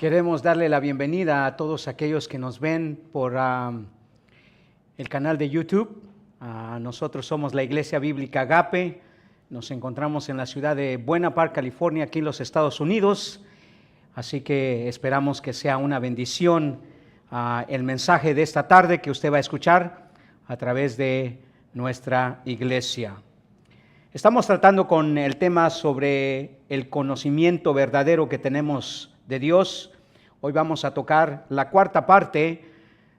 Queremos darle la bienvenida a todos aquellos que nos ven por el canal de YouTube. Nosotros somos la Iglesia Bíblica Agape. Nos encontramos en la ciudad de Buena Park, California, aquí en los Estados Unidos. Así que esperamos que sea una bendición el mensaje de esta tarde que usted va a escuchar a través de nuestra iglesia. Estamos tratando con el tema sobre el conocimiento verdadero que tenemos de Dios. Hoy vamos a tocar la cuarta parte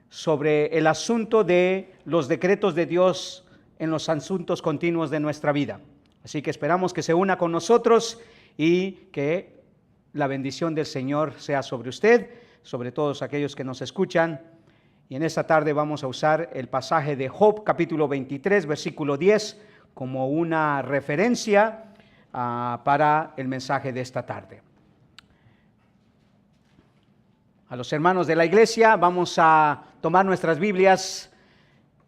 sobre el asunto de los decretos de Dios en los asuntos continuos de nuestra vida. Así que esperamos que se una con nosotros y que la bendición del Señor sea sobre usted, sobre todos aquellos que nos escuchan. Y en esta tarde vamos a usar el pasaje de Job, capítulo 23, versículo 10, como una referencia para el mensaje de esta tarde. A los hermanos de la iglesia vamos a tomar nuestras Biblias,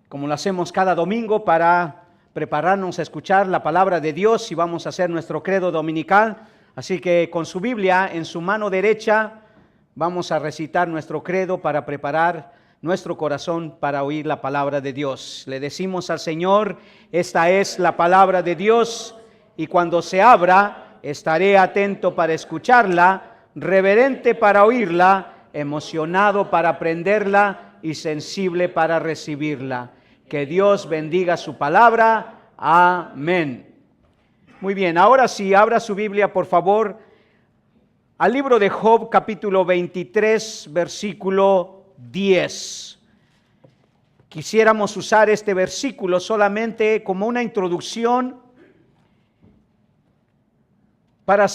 como lo hacemos cada domingo, para prepararnos a escuchar la palabra de Dios y vamos a hacer nuestro credo dominical. Así que con su Biblia en su mano derecha vamos a recitar nuestro credo para preparar nuestro corazón para oír la palabra de Dios. Le decimos al Señor: esta es la palabra de Dios, y cuando se abra estaré atento para escucharla, reverente para oírla, emocionado para aprenderla y sensible para recibirla. Que Dios bendiga su palabra. Amén. Muy bien, ahora sí, abra su Biblia, por favor, al libro de Job, capítulo 23, versículo 10. Quisiéramos usar este versículo solamente como una introducción para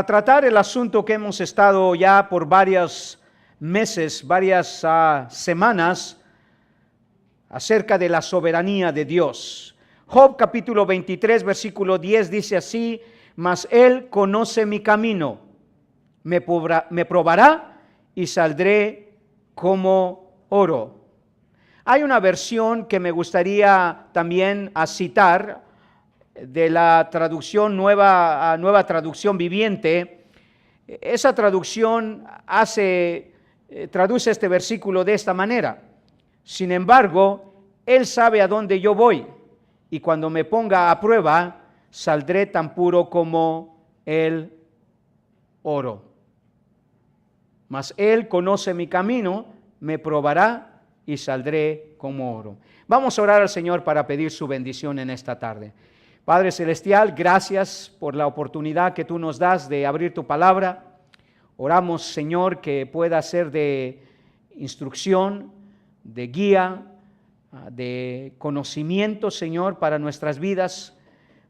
tratar el asunto que hemos estado ya por varios meses, varias semanas, acerca de la soberanía de Dios. Job capítulo 23, versículo 10 dice así: mas Él conoce mi camino, me probará y saldré como oro. Hay una versión que me gustaría también citar de la traducción nueva traducción viviente. Esa traducción traduce este versículo de esta manera: sin embargo, Él sabe a dónde yo voy, y cuando me ponga a prueba, saldré tan puro como el oro. Mas Él conoce mi camino, me probará y saldré como oro. Vamos a orar al Señor para pedir su bendición en esta tarde. Padre Celestial, gracias por la oportunidad que tú nos das de abrir tu palabra. Oramos, Señor, que pueda ser de instrucción, de guía, de conocimiento, Señor, para nuestras vidas.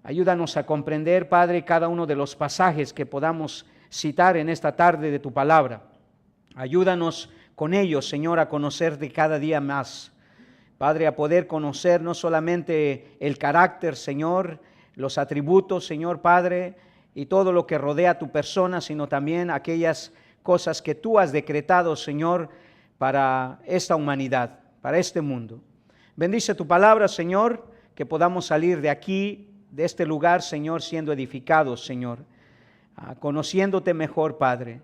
Ayúdanos a comprender, Padre, cada uno de los pasajes que podamos citar en esta tarde de tu palabra. Ayúdanos con ellos, Señor, a conocerte cada día más. Padre, a poder conocer no solamente el carácter, Señor, los atributos, Señor Padre, y todo lo que rodea tu persona, sino también aquellas cosas que tú has decretado, Señor, para esta humanidad, para este mundo. Bendice tu palabra, Señor, que podamos salir de aquí, de este lugar, Señor, siendo edificados, Señor, conociéndote mejor, Padre,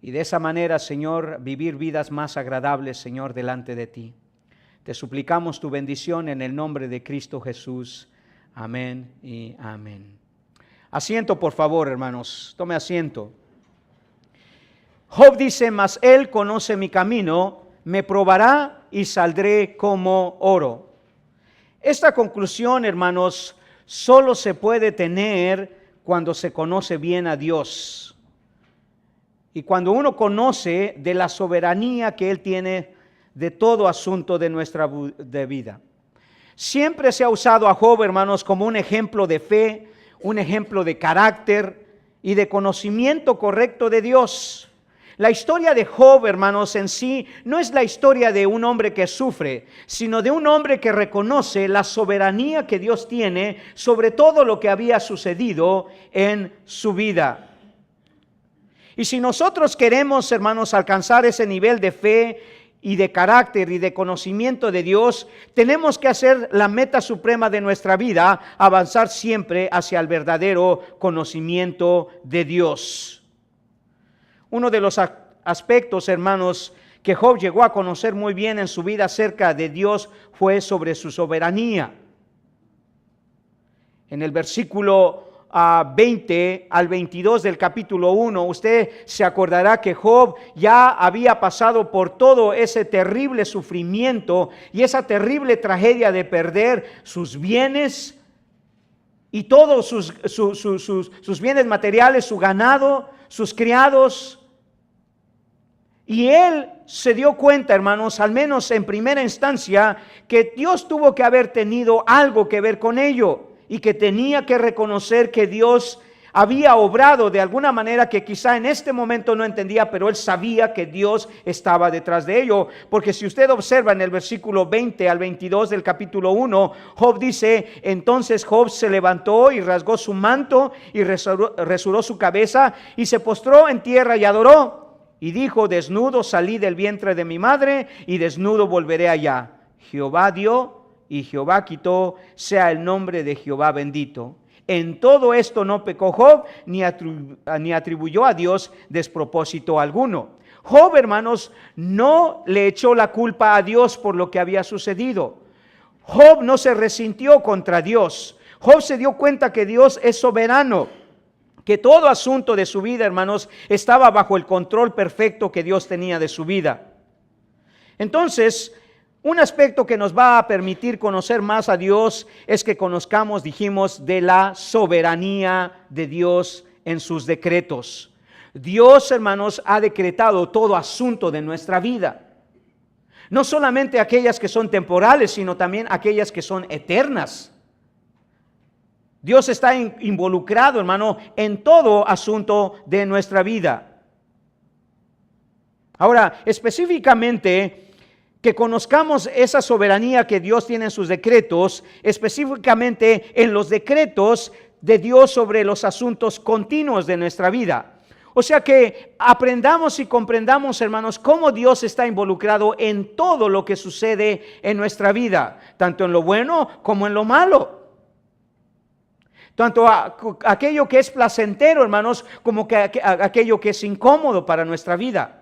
y de esa manera, Señor, vivir vidas más agradables, Señor, delante de ti. Te suplicamos tu bendición en el nombre de Cristo Jesús. Amén y amén. Asiento, por favor, hermanos. Tome asiento. Job dice: mas Él conoce mi camino, me probará y saldré como oro. Esta conclusión, hermanos, solo se puede tener cuando se conoce bien a Dios. Y cuando uno conoce de la soberanía que Él tiene de todo asunto de nuestra vida. Siempre se ha usado a Job, hermanos, como un ejemplo de fe, un ejemplo de carácter y de conocimiento correcto de Dios. La historia de Job, hermanos, en sí no es la historia de un hombre que sufre, sino de un hombre que reconoce la soberanía que Dios tiene sobre todo lo que había sucedido en su vida. Y si nosotros queremos, hermanos, alcanzar ese nivel de fe y de carácter y de conocimiento de Dios, tenemos que hacer la meta suprema de nuestra vida, avanzar siempre hacia el verdadero conocimiento de Dios. Uno de los aspectos, hermanos, que Job llegó a conocer muy bien en su vida acerca de Dios fue sobre su soberanía. En el versículo 20 al 22 del capítulo 1, usted se acordará que Job ya había pasado por todo ese terrible sufrimiento y esa terrible tragedia de perder sus bienes y todos sus bienes materiales, su ganado, sus criados. Y él se dio cuenta, hermanos, al menos en primera instancia, que Dios tuvo que haber tenido algo que ver con ello y que tenía que reconocer que Dios había obrado de alguna manera que quizá en este momento no entendía, pero él sabía que Dios estaba detrás de ello. Porque si usted observa en el versículo 20 al 22 del capítulo 1, Job dice: entonces Job se levantó y rasgó su manto y rasuró su cabeza y se postró en tierra y adoró. Y dijo: desnudo salí del vientre de mi madre y desnudo volveré allá. Jehová dio y Jehová quitó, sea el nombre de Jehová bendito. En todo esto no pecó Job, ni atribuyó a Dios despropósito alguno. Job, hermanos, no le echó la culpa a Dios por lo que había sucedido. Job no se resintió contra Dios. Job se dio cuenta que Dios es soberano, que todo asunto de su vida, hermanos, estaba bajo el control perfecto que Dios tenía de su vida. Entonces, un aspecto que nos va a permitir conocer más a Dios es que conozcamos, dijimos, de la soberanía de Dios en sus decretos. Dios, hermanos, ha decretado todo asunto de nuestra vida. No solamente aquellas que son temporales, sino también aquellas que son eternas. Dios está involucrado, hermano, en todo asunto de nuestra vida. Ahora, específicamente, que conozcamos esa soberanía que Dios tiene en sus decretos, específicamente en los decretos de Dios sobre los asuntos continuos de nuestra vida. O sea que aprendamos y comprendamos, hermanos, cómo Dios está involucrado en todo lo que sucede en nuestra vida, tanto en lo bueno como en lo malo. Tanto aquello que es placentero, hermanos, como que aquello que es incómodo para nuestra vida.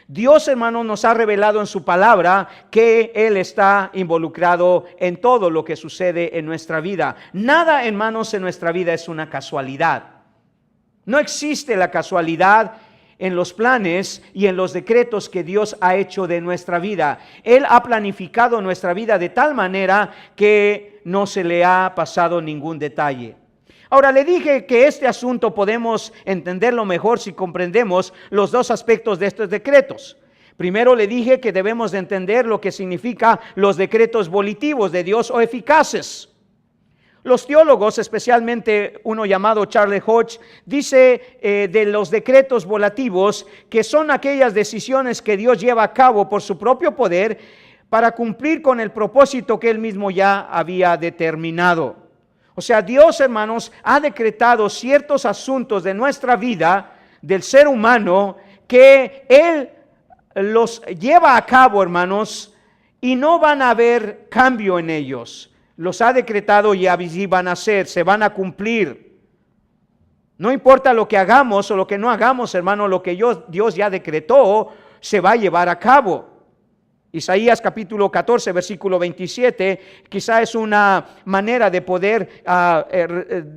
Dios, hermanos, nos ha revelado en su palabra que Él está involucrado en todo lo que sucede en nuestra vida. Nada, hermanos, en nuestra vida es una casualidad. No existe la casualidad en los planes y en los decretos que Dios ha hecho de nuestra vida. Él ha planificado nuestra vida de tal manera que no se le ha pasado ningún detalle. Ahora, le dije que este asunto podemos entenderlo mejor si comprendemos los dos aspectos de estos decretos. Primero le dije que debemos de entender lo que significa los decretos volitivos de Dios o eficaces. Los teólogos, especialmente uno llamado Charles Hodge, dice de los decretos volativos que son aquellas decisiones que Dios lleva a cabo por su propio poder para cumplir con el propósito que Él mismo ya había determinado. O sea, Dios, hermanos, ha decretado ciertos asuntos de nuestra vida, del ser humano, que Él los lleva a cabo, hermanos, y no van a haber cambio en ellos. Los ha decretado y así van a ser, se van a cumplir. No importa lo que hagamos o lo que no hagamos, hermano, lo que Dios ya decretó se va a llevar a cabo. Isaías capítulo 14, versículo 27, quizá es una manera de poder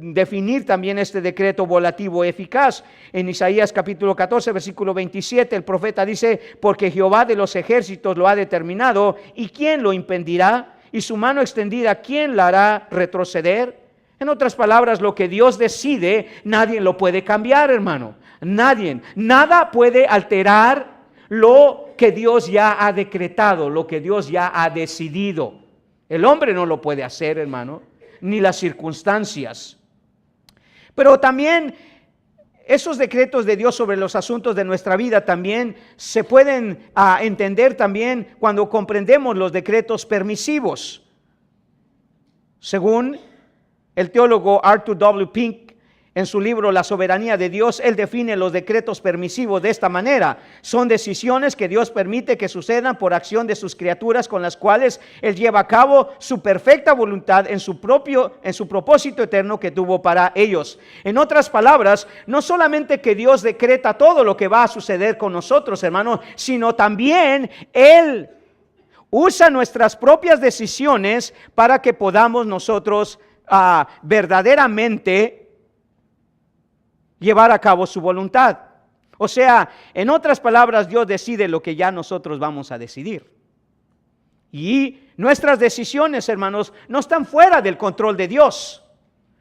definir también este decreto volativo eficaz. En Isaías capítulo 14, versículo 27, el profeta dice: porque Jehová de los ejércitos lo ha determinado, ¿y quién lo impedirá? Y su mano extendida, ¿quién la hará retroceder? En otras palabras, lo que Dios decide, nadie lo puede cambiar, hermano. Nadie. Nada puede alterar lo que Dios ya ha decretado, lo que Dios ya ha decidido. El hombre no lo puede hacer, hermano, ni las circunstancias. Pero también esos decretos de Dios sobre los asuntos de nuestra vida también se pueden entender también cuando comprendemos los decretos permisivos. Según el teólogo Arthur W. Pink, En su libro La soberanía de Dios, él define los decretos permisivos de esta manera. Son decisiones que Dios permite que sucedan por acción de sus criaturas, con las cuales él lleva a cabo su perfecta voluntad en su propósito eterno que tuvo para ellos. En otras palabras, no solamente que Dios decreta todo lo que va a suceder con nosotros, hermanos, sino también él usa nuestras propias decisiones para que podamos nosotros verdaderamente llevar a cabo su voluntad. O sea, en otras palabras, Dios decide lo que ya nosotros vamos a decidir. Y nuestras decisiones, hermanos, no están fuera del control de Dios.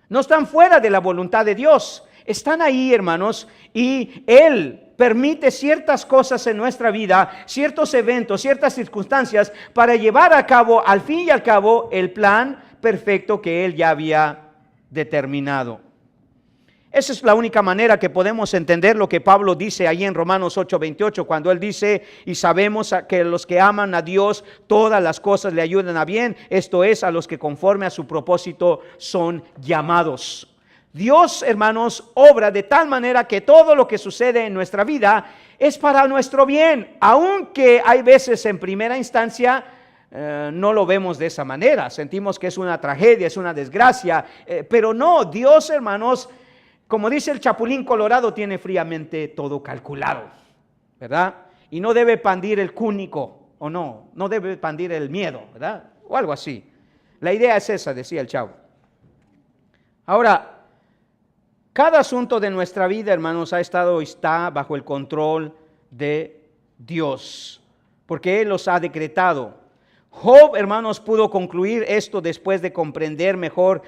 No están fuera de la voluntad de Dios. Están ahí, hermanos, y Él permite ciertas cosas en nuestra vida, ciertos eventos, ciertas circunstancias, para llevar a cabo, al fin y al cabo, el plan perfecto que Él ya había determinado. Esa es la única manera que podemos entender lo que Pablo dice ahí en Romanos 8:28, cuando él dice: y sabemos que los que aman a Dios, todas las cosas le ayudan a bien, esto es, a los que conforme a su propósito son llamados. Dios, hermanos, obra de tal manera que todo lo que sucede en nuestra vida es para nuestro bien, aunque hay veces en primera instancia no lo vemos de esa manera, sentimos que es una tragedia, es una desgracia, pero no, Dios, hermanos, como dice el Chapulín Colorado, tiene fríamente todo calculado, ¿verdad? Y no debe pandir el cúnico, o no debe pandir el miedo, ¿verdad? O algo así. La idea es esa, decía el chavo. Ahora, cada asunto de nuestra vida, hermanos, está bajo el control de Dios, porque Él los ha decretado. Job, hermanos, pudo concluir esto después de comprender mejor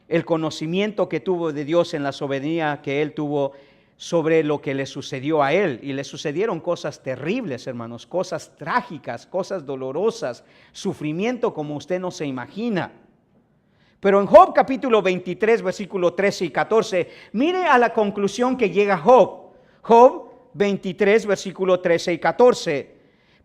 el conocimiento que tuvo de Dios en la soberanía que él tuvo sobre lo que le sucedió a él. Y le sucedieron cosas terribles, hermanos, cosas trágicas, cosas dolorosas, sufrimiento como usted no se imagina. Pero en Job capítulo 23, versículo 13 y 14, mire a la conclusión que llega Job. Job 23, versículo 13 y 14.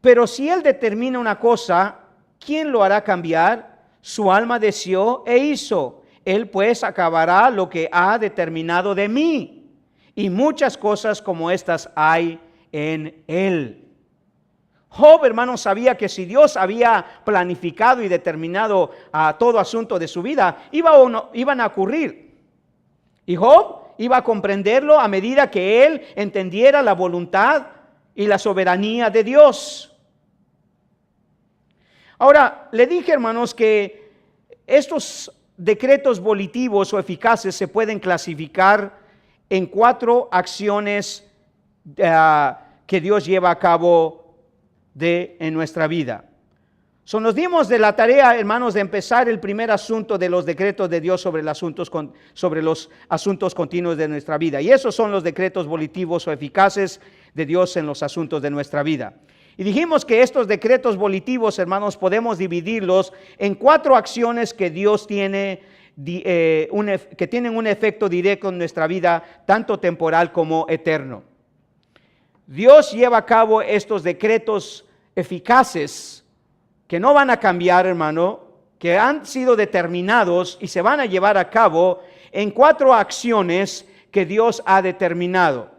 Pero si él determina una cosa, ¿quién lo hará cambiar? Su alma deseó e hizo. Él pues acabará lo que ha determinado de mí, y muchas cosas como estas hay en él. Job, hermanos, sabía que si Dios había planificado y determinado todo asunto de su vida, iban a ocurrir. Y Job iba a comprenderlo a medida que él entendiera la voluntad y la soberanía de Dios. Ahora, le dije, hermanos, que estos decretos volitivos o eficaces se pueden clasificar en 4 acciones que Dios lleva a cabo en nuestra vida. Nos dimos de la tarea, hermanos, de empezar el primer asunto de los decretos de Dios sobre los asuntos continuos de nuestra vida. Y esos son los decretos volitivos o eficaces de Dios en los asuntos de nuestra vida. Y dijimos que estos decretos volitivos, hermanos, podemos dividirlos en 4 acciones que Dios tiene, que tienen un efecto directo en nuestra vida, tanto temporal como eterno. Dios lleva a cabo estos decretos eficaces que no van a cambiar, hermano, que han sido determinados y se van a llevar a cabo en 4 acciones que Dios ha determinado.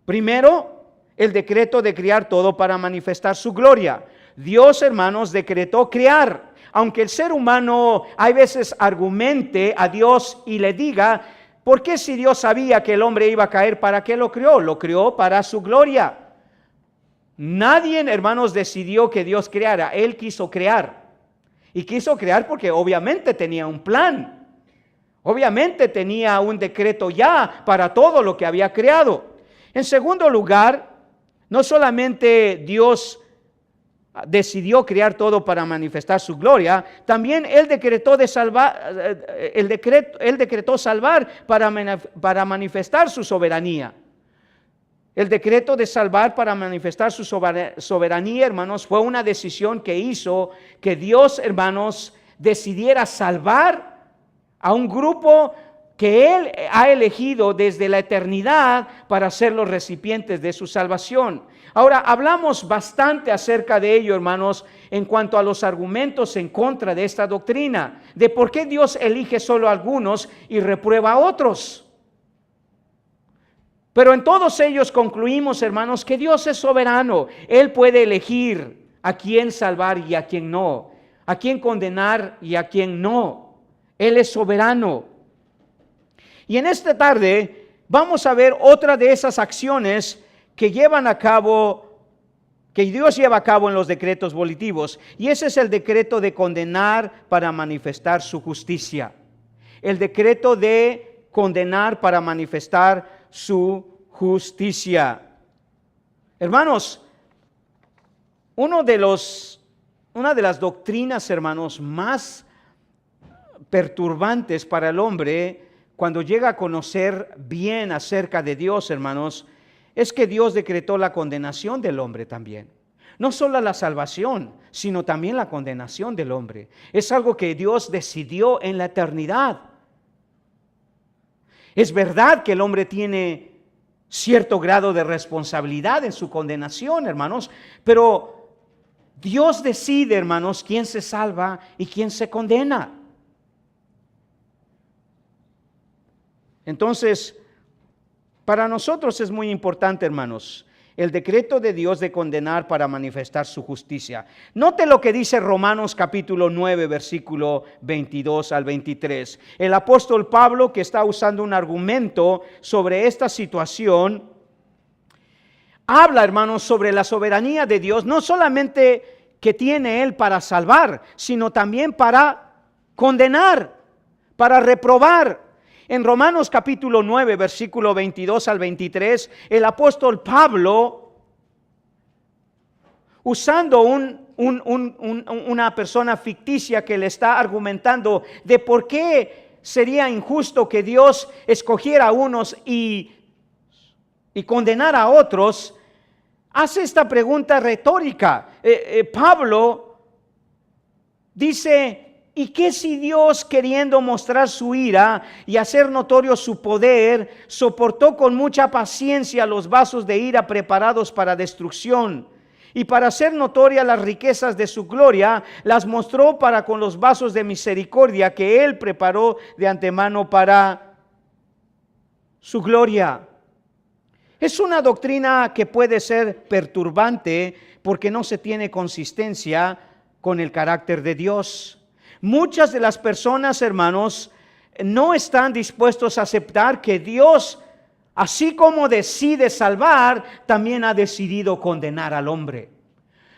Primero, el decreto de crear todo para manifestar su gloria. Dios, hermanos, decretó crear. Aunque el ser humano hay veces argumente a Dios y le diga: ¿por qué si Dios sabía que el hombre iba a caer, para qué lo creó? Lo creó para su gloria. Nadie, hermanos, decidió que Dios creara. Él quiso crear. Y quiso crear porque obviamente tenía un plan. Obviamente tenía un decreto ya para todo lo que había creado. En segundo lugar, no solamente Dios decidió crear todo para manifestar su gloria, también Él decretó salvar para manifestar su soberanía. El decreto de salvar para manifestar su soberanía, hermanos, fue una decisión que hizo que Dios, hermanos, decidiera salvar a un grupo que Él ha elegido desde la eternidad para ser los recipientes de su salvación. Ahora, hablamos bastante acerca de ello, hermanos, en cuanto a los argumentos en contra de esta doctrina, de por qué Dios elige solo a algunos y reprueba a otros. Pero en todos ellos concluimos, hermanos, que Dios es soberano. Él puede elegir a quién salvar y a quién no, a quién condenar y a quién no. Él es soberano. Y en esta tarde vamos a ver otra de esas acciones que llevan a cabo, que Dios lleva a cabo en los decretos volitivos. Y ese es el decreto de condenar para manifestar su justicia. El decreto de condenar para manifestar su justicia. Hermanos, una de las doctrinas, hermanos, más perturbantes para el hombre cuando llega a conocer bien acerca de Dios, hermanos, es que Dios decretó la condenación del hombre también. No solo la salvación, sino también la condenación del hombre. Es algo que Dios decidió en la eternidad. Es verdad que el hombre tiene cierto grado de responsabilidad en su condenación, hermanos, pero Dios decide, hermanos, quién se salva y quién se condena. Entonces, para nosotros es muy importante, hermanos, el decreto de Dios de condenar para manifestar su justicia. Note lo que dice Romanos capítulo 9, versículo 22 al 23. El apóstol Pablo, que está usando un argumento sobre esta situación, habla, hermanos, sobre la soberanía de Dios, no solamente que tiene Él para salvar, sino también para condenar, para reprobar. En Romanos capítulo 9, versículo 22 al 23, el apóstol Pablo, usando una persona ficticia que le está argumentando de por qué sería injusto que Dios escogiera a unos y condenara a otros, hace esta pregunta retórica. Pablo dice: ¿y qué si Dios, queriendo mostrar su ira y hacer notorio su poder, soportó con mucha paciencia los vasos de ira preparados para destrucción? Y para hacer notoria las riquezas de su gloria, las mostró para con los vasos de misericordia que Él preparó de antemano para su gloria. Es una doctrina que puede ser perturbante porque no se tiene consistencia con el carácter de Dios. Muchas de las personas, hermanos, no están dispuestos a aceptar que Dios, así como decide salvar, también ha decidido condenar al hombre.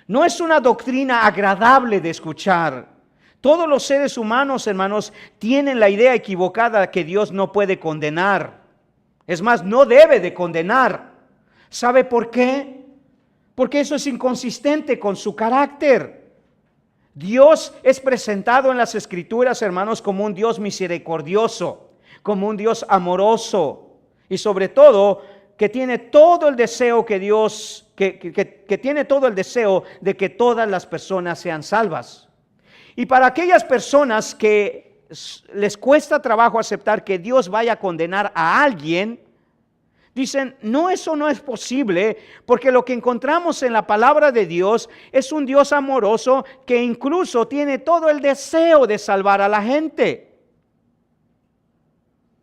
No es una doctrina agradable de escuchar. Todos los seres humanos, hermanos, tienen la idea equivocada que Dios no puede condenar. Es más, no debe de condenar. ¿Sabe por qué? Porque eso es inconsistente con su carácter. Dios es presentado en las Escrituras, hermanos, como un Dios misericordioso, como un Dios amoroso y sobre todo que tiene todo el deseo que tiene todo el deseo de que todas las personas sean salvas. Y para aquellas personas que les cuesta trabajo aceptar que Dios vaya a condenar a alguien, dicen: no, eso no es posible, porque lo que encontramos en la palabra de Dios es un Dios amoroso que incluso tiene todo el deseo de salvar a la gente.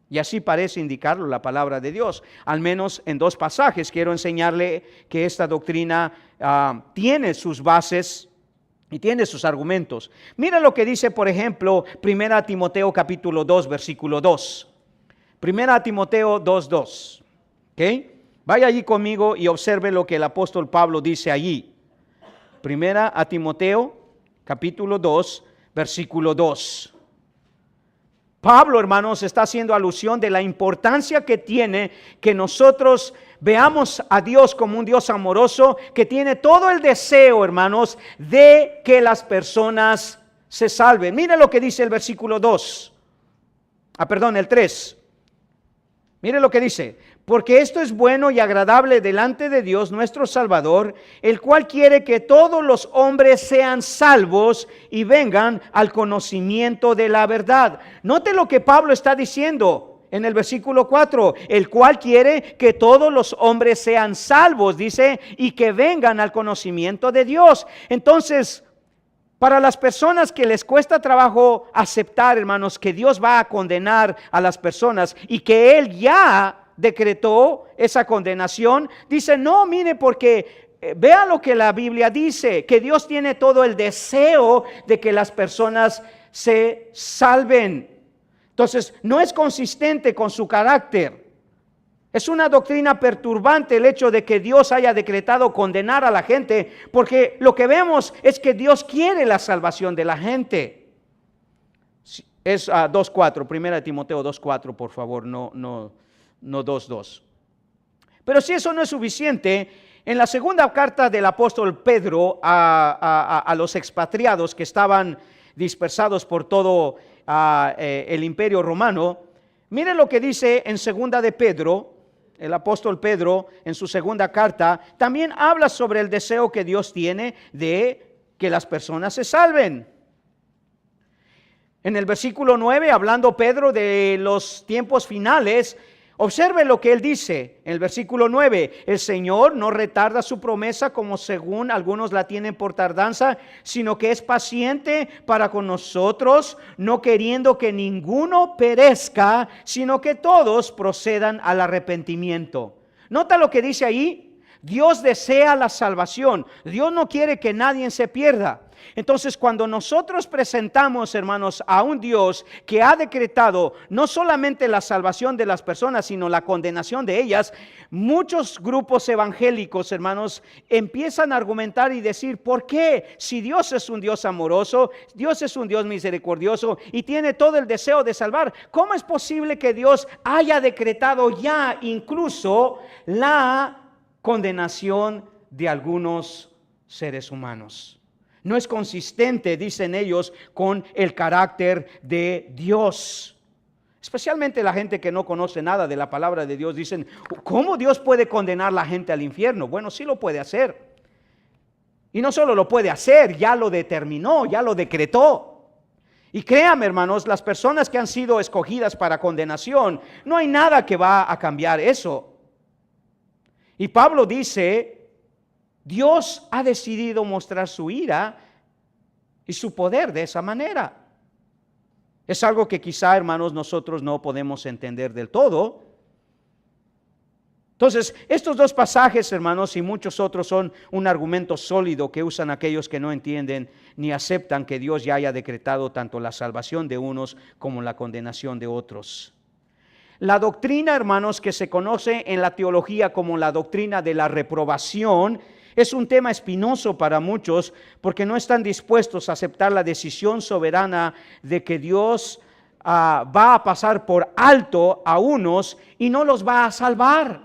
Y así parece indicarlo la palabra de Dios. Al menos en dos pasajes quiero enseñarle que esta doctrina tiene sus bases y tiene sus argumentos. Mira lo que dice, por ejemplo, 1 Timoteo capítulo 2, versículo 2. 1 Timoteo 2:2. ¿Okay? Vaya allí conmigo y observe lo que el apóstol Pablo dice allí. 1 Timoteo, capítulo 2, versículo 2. Pablo, hermanos, está haciendo alusión de la importancia que tiene que nosotros veamos a Dios como un Dios amoroso que tiene todo el deseo, hermanos, de que las personas se salven. Mire lo que dice el versículo 2. El 3. Mire lo que dice: porque esto es bueno y agradable delante de Dios nuestro Salvador, el cual quiere que todos los hombres sean salvos y vengan al conocimiento de la verdad. Note lo que Pablo está diciendo en el versículo 4, el cual quiere que todos los hombres sean salvos, dice, y que vengan al conocimiento de Dios. Entonces, para las personas que les cuesta trabajo aceptar, hermanos, que Dios va a condenar a las personas y que Él ya decretó esa condenación. Dice, no, mire, porque vea lo que la Biblia dice, que Dios tiene todo el deseo de que las personas se salven. Entonces, no es consistente con su carácter. Es una doctrina perturbante el hecho de que Dios haya decretado condenar a la gente, porque lo que vemos es que Dios quiere la salvación de la gente. Es 2:4, 1 Timoteo 2:4, por favor, no 2:2. Pero si eso no es suficiente, en la segunda carta del apóstol Pedro a los expatriados que estaban dispersados por todo el imperio romano, miren lo que dice en segunda de Pedro. El apóstol Pedro en su segunda carta también habla sobre el deseo que Dios tiene de que las personas se salven. En el versículo 9, hablando Pedro de los tiempos finales, observe lo que él dice en el versículo 9. El Señor no retarda su promesa como según algunos la tienen por tardanza, sino que es paciente para con nosotros, no queriendo que ninguno perezca, sino que todos procedan al arrepentimiento. ¿Nota lo que dice ahí? Dios desea la salvación. Dios no quiere que nadie se pierda. Entonces, cuando nosotros presentamos, hermanos, a un Dios que ha decretado no solamente la salvación de las personas, sino la condenación de ellas, muchos grupos evangélicos, hermanos, empiezan a argumentar y decir, ¿por qué? Si Dios es un Dios amoroso, Dios es un Dios misericordioso y tiene todo el deseo de salvar, ¿cómo es posible que Dios haya decretado ya incluso la condenación de algunos seres humanos? No es consistente, dicen ellos, con el carácter de Dios. Especialmente la gente que no conoce nada de la palabra de Dios, dicen, ¿cómo Dios puede condenar a la gente al infierno? Bueno, sí lo puede hacer. Y no solo lo puede hacer, ya lo determinó, ya lo decretó. Y créame, hermanos, las personas que han sido escogidas para condenación, no hay nada que va a cambiar eso. Y Pablo dice, Dios ha decidido mostrar su ira y su poder de esa manera. Es algo que quizá, hermanos, nosotros no podemos entender del todo. Entonces, estos dos pasajes, hermanos, y muchos otros son un argumento sólido que usan aquellos que no entienden ni aceptan que Dios ya haya decretado tanto la salvación de unos como la condenación de otros. La doctrina, hermanos, que se conoce en la teología como la doctrina de la reprobación, es un tema espinoso para muchos porque no están dispuestos a aceptar la decisión soberana de que Dios va a pasar por alto a unos y no los va a salvar,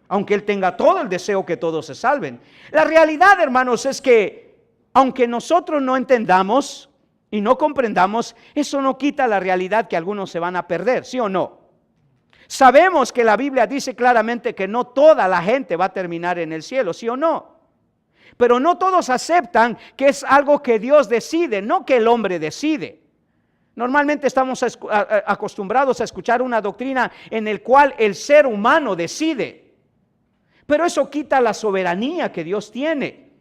aunque Él tenga todo el deseo que todos se salven. La realidad, hermanos, es que aunque nosotros no entendamos y no comprendamos, eso no quita la realidad que algunos se van a perder, ¿sí o no? Sabemos que la Biblia dice claramente que no toda la gente va a terminar en el cielo, ¿sí o no? Pero no todos aceptan que es algo que Dios decide, no que el hombre decide. Normalmente estamos acostumbrados a escuchar una doctrina en la cual el ser humano decide. Pero eso quita la soberanía que Dios tiene.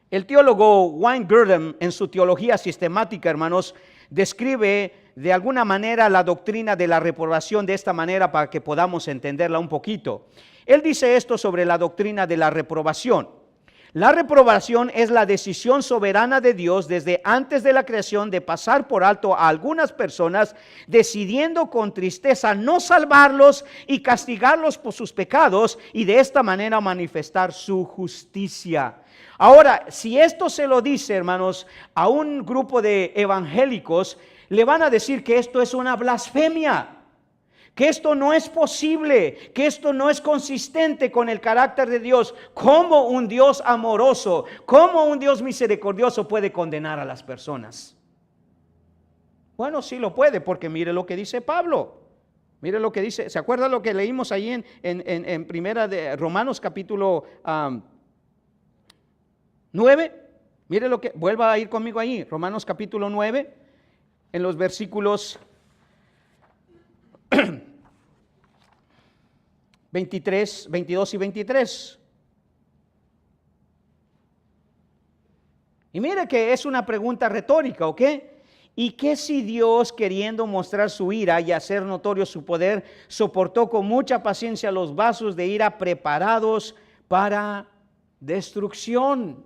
El teólogo Wayne Grudem, en su teología sistemática, hermanos, describe de alguna manera la doctrina de la reprobación de esta manera para que podamos entenderla un poquito. Él dice esto sobre la doctrina de la reprobación. La reprobación es la decisión soberana de Dios desde antes de la creación de pasar por alto a algunas personas, decidiendo con tristeza no salvarlos y castigarlos por sus pecados y de esta manera manifestar su justicia. Ahora, si esto se lo dice, hermanos, a un grupo de evangélicos, le van a decir que esto es una blasfemia, que esto no es posible, que esto no es consistente con el carácter de Dios. ¿Cómo un Dios amoroso, cómo un Dios misericordioso puede condenar a las personas? Bueno, sí lo puede, porque mire lo que dice Pablo. Mire lo que dice, ¿se acuerda lo que leímos ahí en primera de Romanos capítulo 9? Mire lo que, vuelva a ir conmigo ahí, Romanos capítulo 9, en los versículos 23, 22 y 23. Y mire que es una pregunta retórica, ¿ok? ¿Y qué si Dios, queriendo mostrar su ira y hacer notorio su poder, soportó con mucha paciencia los vasos de ira preparados para destrucción?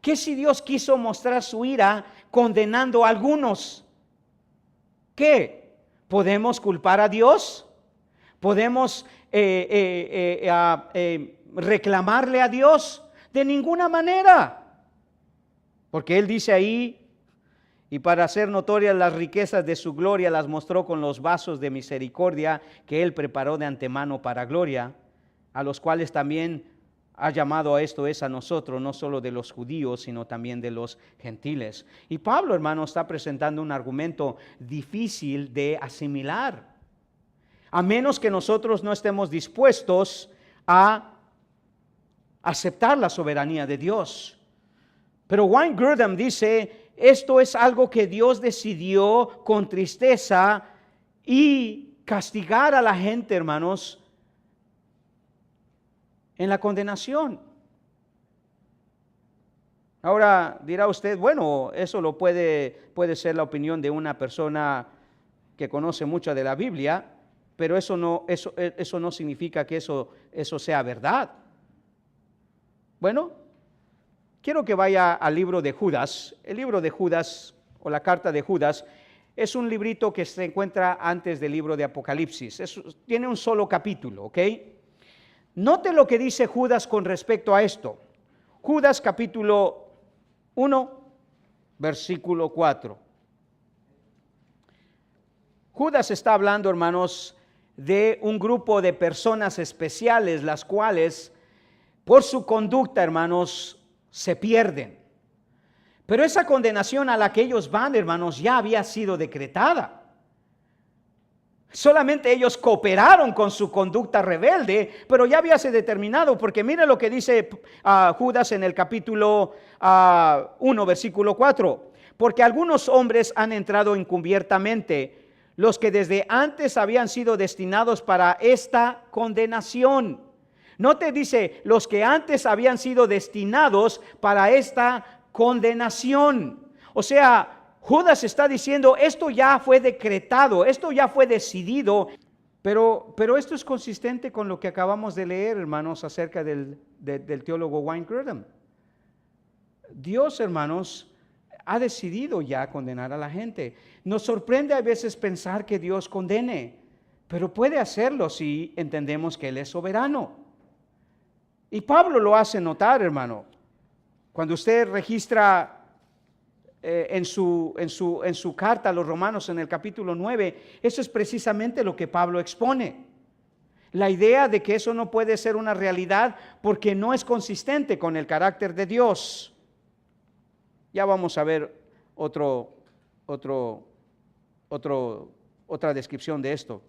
¿Qué si Dios quiso mostrar su ira condenando a algunos? ¿Qué? ¿Podemos culpar a Dios? ¿Podemos reclamarle a Dios? De ninguna manera. Porque Él dice ahí, y para hacer notorias las riquezas de su gloria las mostró con los vasos de misericordia que Él preparó de antemano para gloria, a los cuales también ha llamado a esto es a nosotros, no solo de los judíos, sino también de los gentiles. Y Pablo, hermano, está presentando un argumento difícil de asimilar, a menos que nosotros no estemos dispuestos a aceptar la soberanía de Dios. Pero Wayne Grudem dice, esto es algo que Dios decidió con tristeza y castigar a la gente, hermanos, en la condenación. Ahora dirá usted, bueno, eso lo puede ser la opinión de una persona que conoce mucho de la Biblia, pero eso no significa que eso sea verdad. Bueno, quiero que vaya al libro de Judas. El libro de Judas, o la carta de Judas, es un librito que se encuentra antes del libro de Apocalipsis. Tiene un solo capítulo, ¿ok? Note lo que dice Judas con respecto a esto. Judas capítulo 1, versículo 4. Judas está hablando, hermanos, de un grupo de personas especiales, las cuales por su conducta, hermanos, se pierden. Pero esa condenación a la que ellos van, hermanos, ya había sido decretada. Solamente ellos cooperaron con su conducta rebelde, pero ya había sido determinado, porque mire lo que dice Judas en el capítulo 1, versículo 4. Porque algunos hombres han entrado encubiertamente, los que desde antes habían sido destinados para esta condenación. No te dice los que antes habían sido destinados para esta condenación. O sea, Judas está diciendo, esto ya fue decretado, esto ya fue decidido, pero esto es consistente con lo que acabamos de leer, hermanos, acerca del teólogo Wayne Grudem. Dios, hermanos, ha decidido ya condenar a la gente. Nos sorprende a veces pensar que Dios condene, pero puede hacerlo si entendemos que Él es soberano. Y Pablo lo hace notar, hermano. Cuando usted registra en su carta a los Romanos en el capítulo 9, eso es precisamente lo que Pablo expone. La idea de que eso no puede ser una realidad porque no es consistente con el carácter de Dios. Ya vamos a ver otra descripción de esto.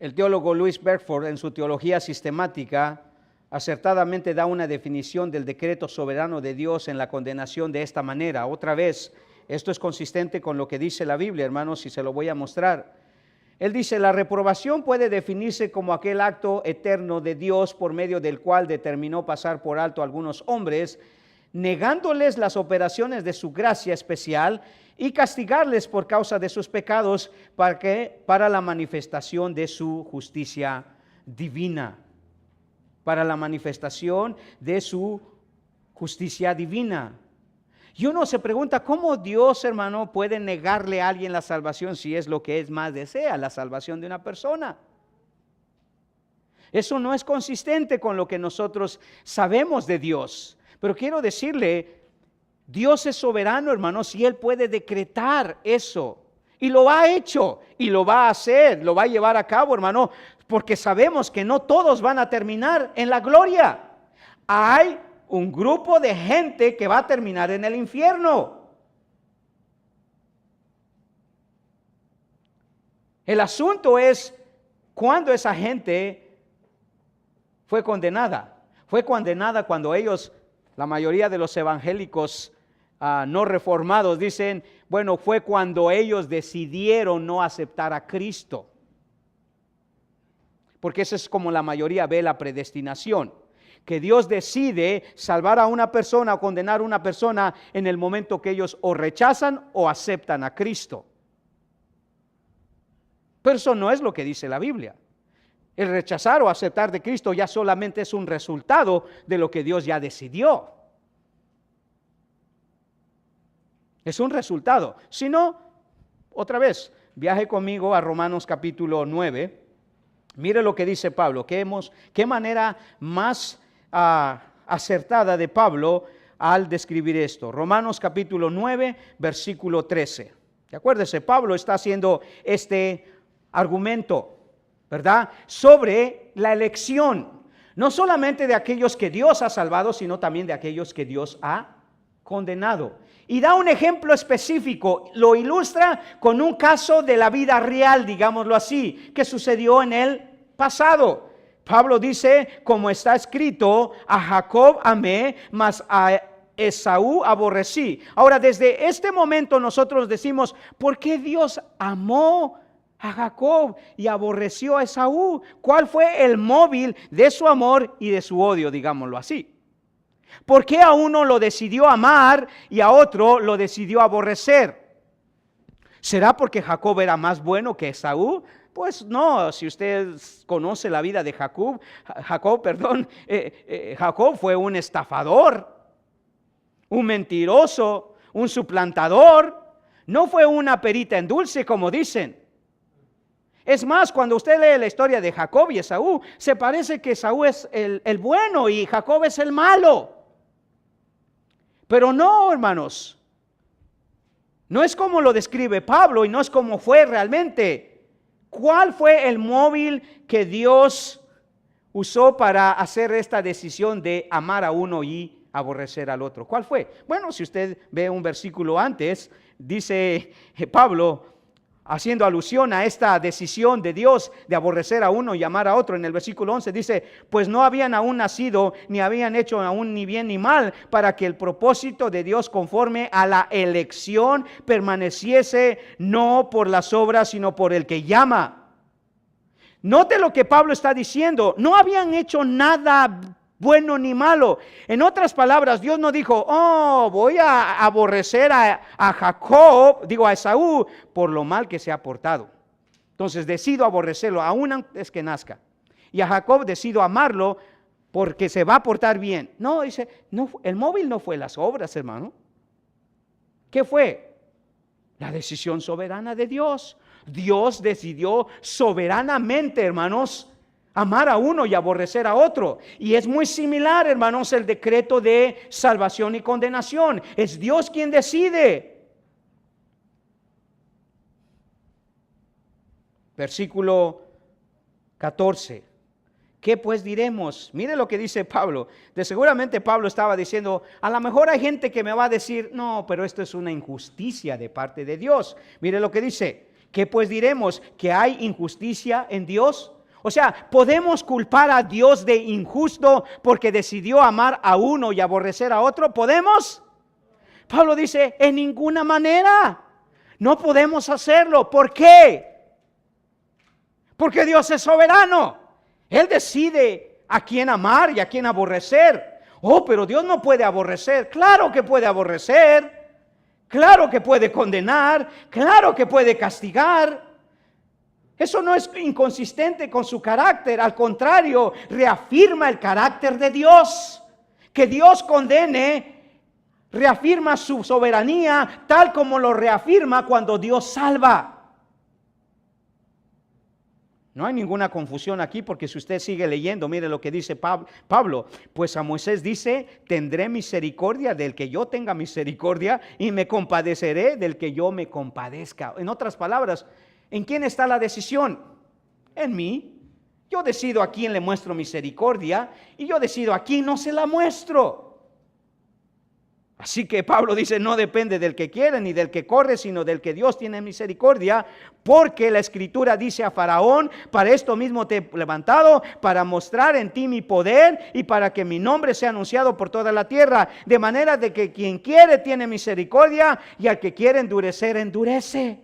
El teólogo Louis Bergford, en su teología sistemática, acertadamente da una definición del decreto soberano de Dios en la condenación de esta manera. Otra vez, esto es consistente con lo que dice la Biblia, hermanos, y se lo voy a mostrar. Él dice, la reprobación puede definirse como aquel acto eterno de Dios por medio del cual determinó pasar por alto a algunos hombres, negándoles las operaciones de su gracia especial y castigarles por causa de sus pecados para la manifestación de su justicia divina. Para la manifestación de su justicia divina. Y uno se pregunta, ¿cómo Dios, hermano, puede negarle a alguien la salvación si es lo que es más desea, la salvación de una persona? Eso no es consistente con lo que nosotros sabemos de Dios. Pero quiero decirle, Dios es soberano, hermanos, y Él puede decretar eso. Y lo ha hecho, y lo va a hacer, lo va a llevar a cabo, hermano, porque sabemos que no todos van a terminar en la gloria. Hay un grupo de gente que va a terminar en el infierno. El asunto es cuándo esa gente fue condenada. Fue condenada cuando ellos, la mayoría de los evangélicos no reformados dicen, bueno, fue cuando ellos decidieron no aceptar a Cristo. Porque eso es como la mayoría ve la predestinación. que Dios decide salvar a una persona o condenar a una persona en el momento que ellos o rechazan o aceptan a Cristo. Pero eso no es lo que dice la Biblia. El rechazar o aceptar de Cristo ya solamente es un resultado de lo que Dios ya decidió. Es un resultado. Si no, otra vez, viaje conmigo a Romanos capítulo 9. Mire lo que dice Pablo. Qué manera más acertada de Pablo al describir esto. Romanos capítulo 9, versículo 13. Acuérdese, Pablo está haciendo este argumento, ¿verdad?, sobre la elección, no solamente de aquellos que Dios ha salvado, sino también de aquellos que Dios ha condenado. Y da un ejemplo específico, lo ilustra con un caso de la vida real, digámoslo así, que sucedió en el pasado. Pablo dice, como está escrito, a Jacob amé, mas a Esaú aborrecí. Ahora, desde este momento nosotros decimos, ¿por qué Dios amó a Jacob y aborreció a Esaú? ¿Cuál fue el móvil de su amor y de su odio, digámoslo así? ¿Por qué a uno lo decidió amar y a otro lo decidió aborrecer? ¿Será porque Jacob era más bueno que Esaú? Pues no, si usted conoce la vida de Jacob fue un estafador, un mentiroso, un suplantador. No fue una perita en dulce, como dicen. Es más, cuando usted lee la historia de Jacob y Esaú, se parece que Esaú es el bueno y Jacob es el malo. Pero no, hermanos, no es como lo describe Pablo y no es como fue realmente. ¿Cuál fue el móvil que Dios usó para hacer esta decisión de amar a uno y aborrecer al otro? ¿Cuál fue? Bueno, si usted ve un versículo antes, dice Pablo, haciendo alusión a esta decisión de Dios de aborrecer a uno y amar a otro, en el versículo 11 dice, pues no habían aún nacido, ni habían hecho aún ni bien ni mal, para que el propósito de Dios conforme a la elección permaneciese no por las obras, sino por el que llama. Note lo que Pablo está diciendo, no habían hecho nada bueno ni malo. En otras palabras, Dios no dijo, voy a aborrecer a Jacob, a Esaú, por lo mal que se ha portado. Entonces decido aborrecerlo aún antes que nazca. Y a Jacob decido amarlo porque se va a portar bien. No, dice, no, el móvil no fue las obras, hermano. ¿Qué fue? La decisión soberana de Dios. Dios decidió soberanamente, hermanos, amar a uno y aborrecer a otro. Y es muy similar, hermanos, el decreto de salvación y condenación. Es Dios quien decide. Versículo 14. ¿Qué pues diremos? Mire lo que dice Pablo. Seguramente Pablo estaba diciendo, a lo mejor hay gente que me va a decir, no, pero esto es una injusticia de parte de Dios. Mire lo que dice. ¿Qué pues diremos? ¿Que hay injusticia en Dios? O sea, ¿podemos culpar a Dios de injusto porque decidió amar a uno y aborrecer a otro? ¿Podemos? Pablo dice, en ninguna manera. No podemos hacerlo. ¿Por qué? Porque Dios es soberano. Él decide a quién amar y a quién aborrecer. Pero Dios no puede aborrecer. Claro que puede aborrecer. Claro que puede condenar. Claro que puede castigar. Eso no es inconsistente con su carácter, al contrario, reafirma el carácter de Dios. Que Dios condene, reafirma su soberanía, tal como lo reafirma cuando Dios salva. No hay ninguna confusión aquí, porque si usted sigue leyendo, mire lo que dice Pablo. Pues a Moisés dice, tendré misericordia del que yo tenga misericordia y me compadeceré del que yo me compadezca. En otras palabras, ¿en quién está la decisión? En mí. Yo decido a quién le muestro misericordia y yo decido a quién no se la muestro. Así que Pablo dice, no depende del que quiere ni del que corre, sino del que Dios tiene misericordia, porque la Escritura dice a Faraón, para esto mismo te he levantado, para mostrar en ti mi poder y para que mi nombre sea anunciado por toda la tierra, de manera de que quien quiere tiene misericordia y al que quiere endurecer, endurece.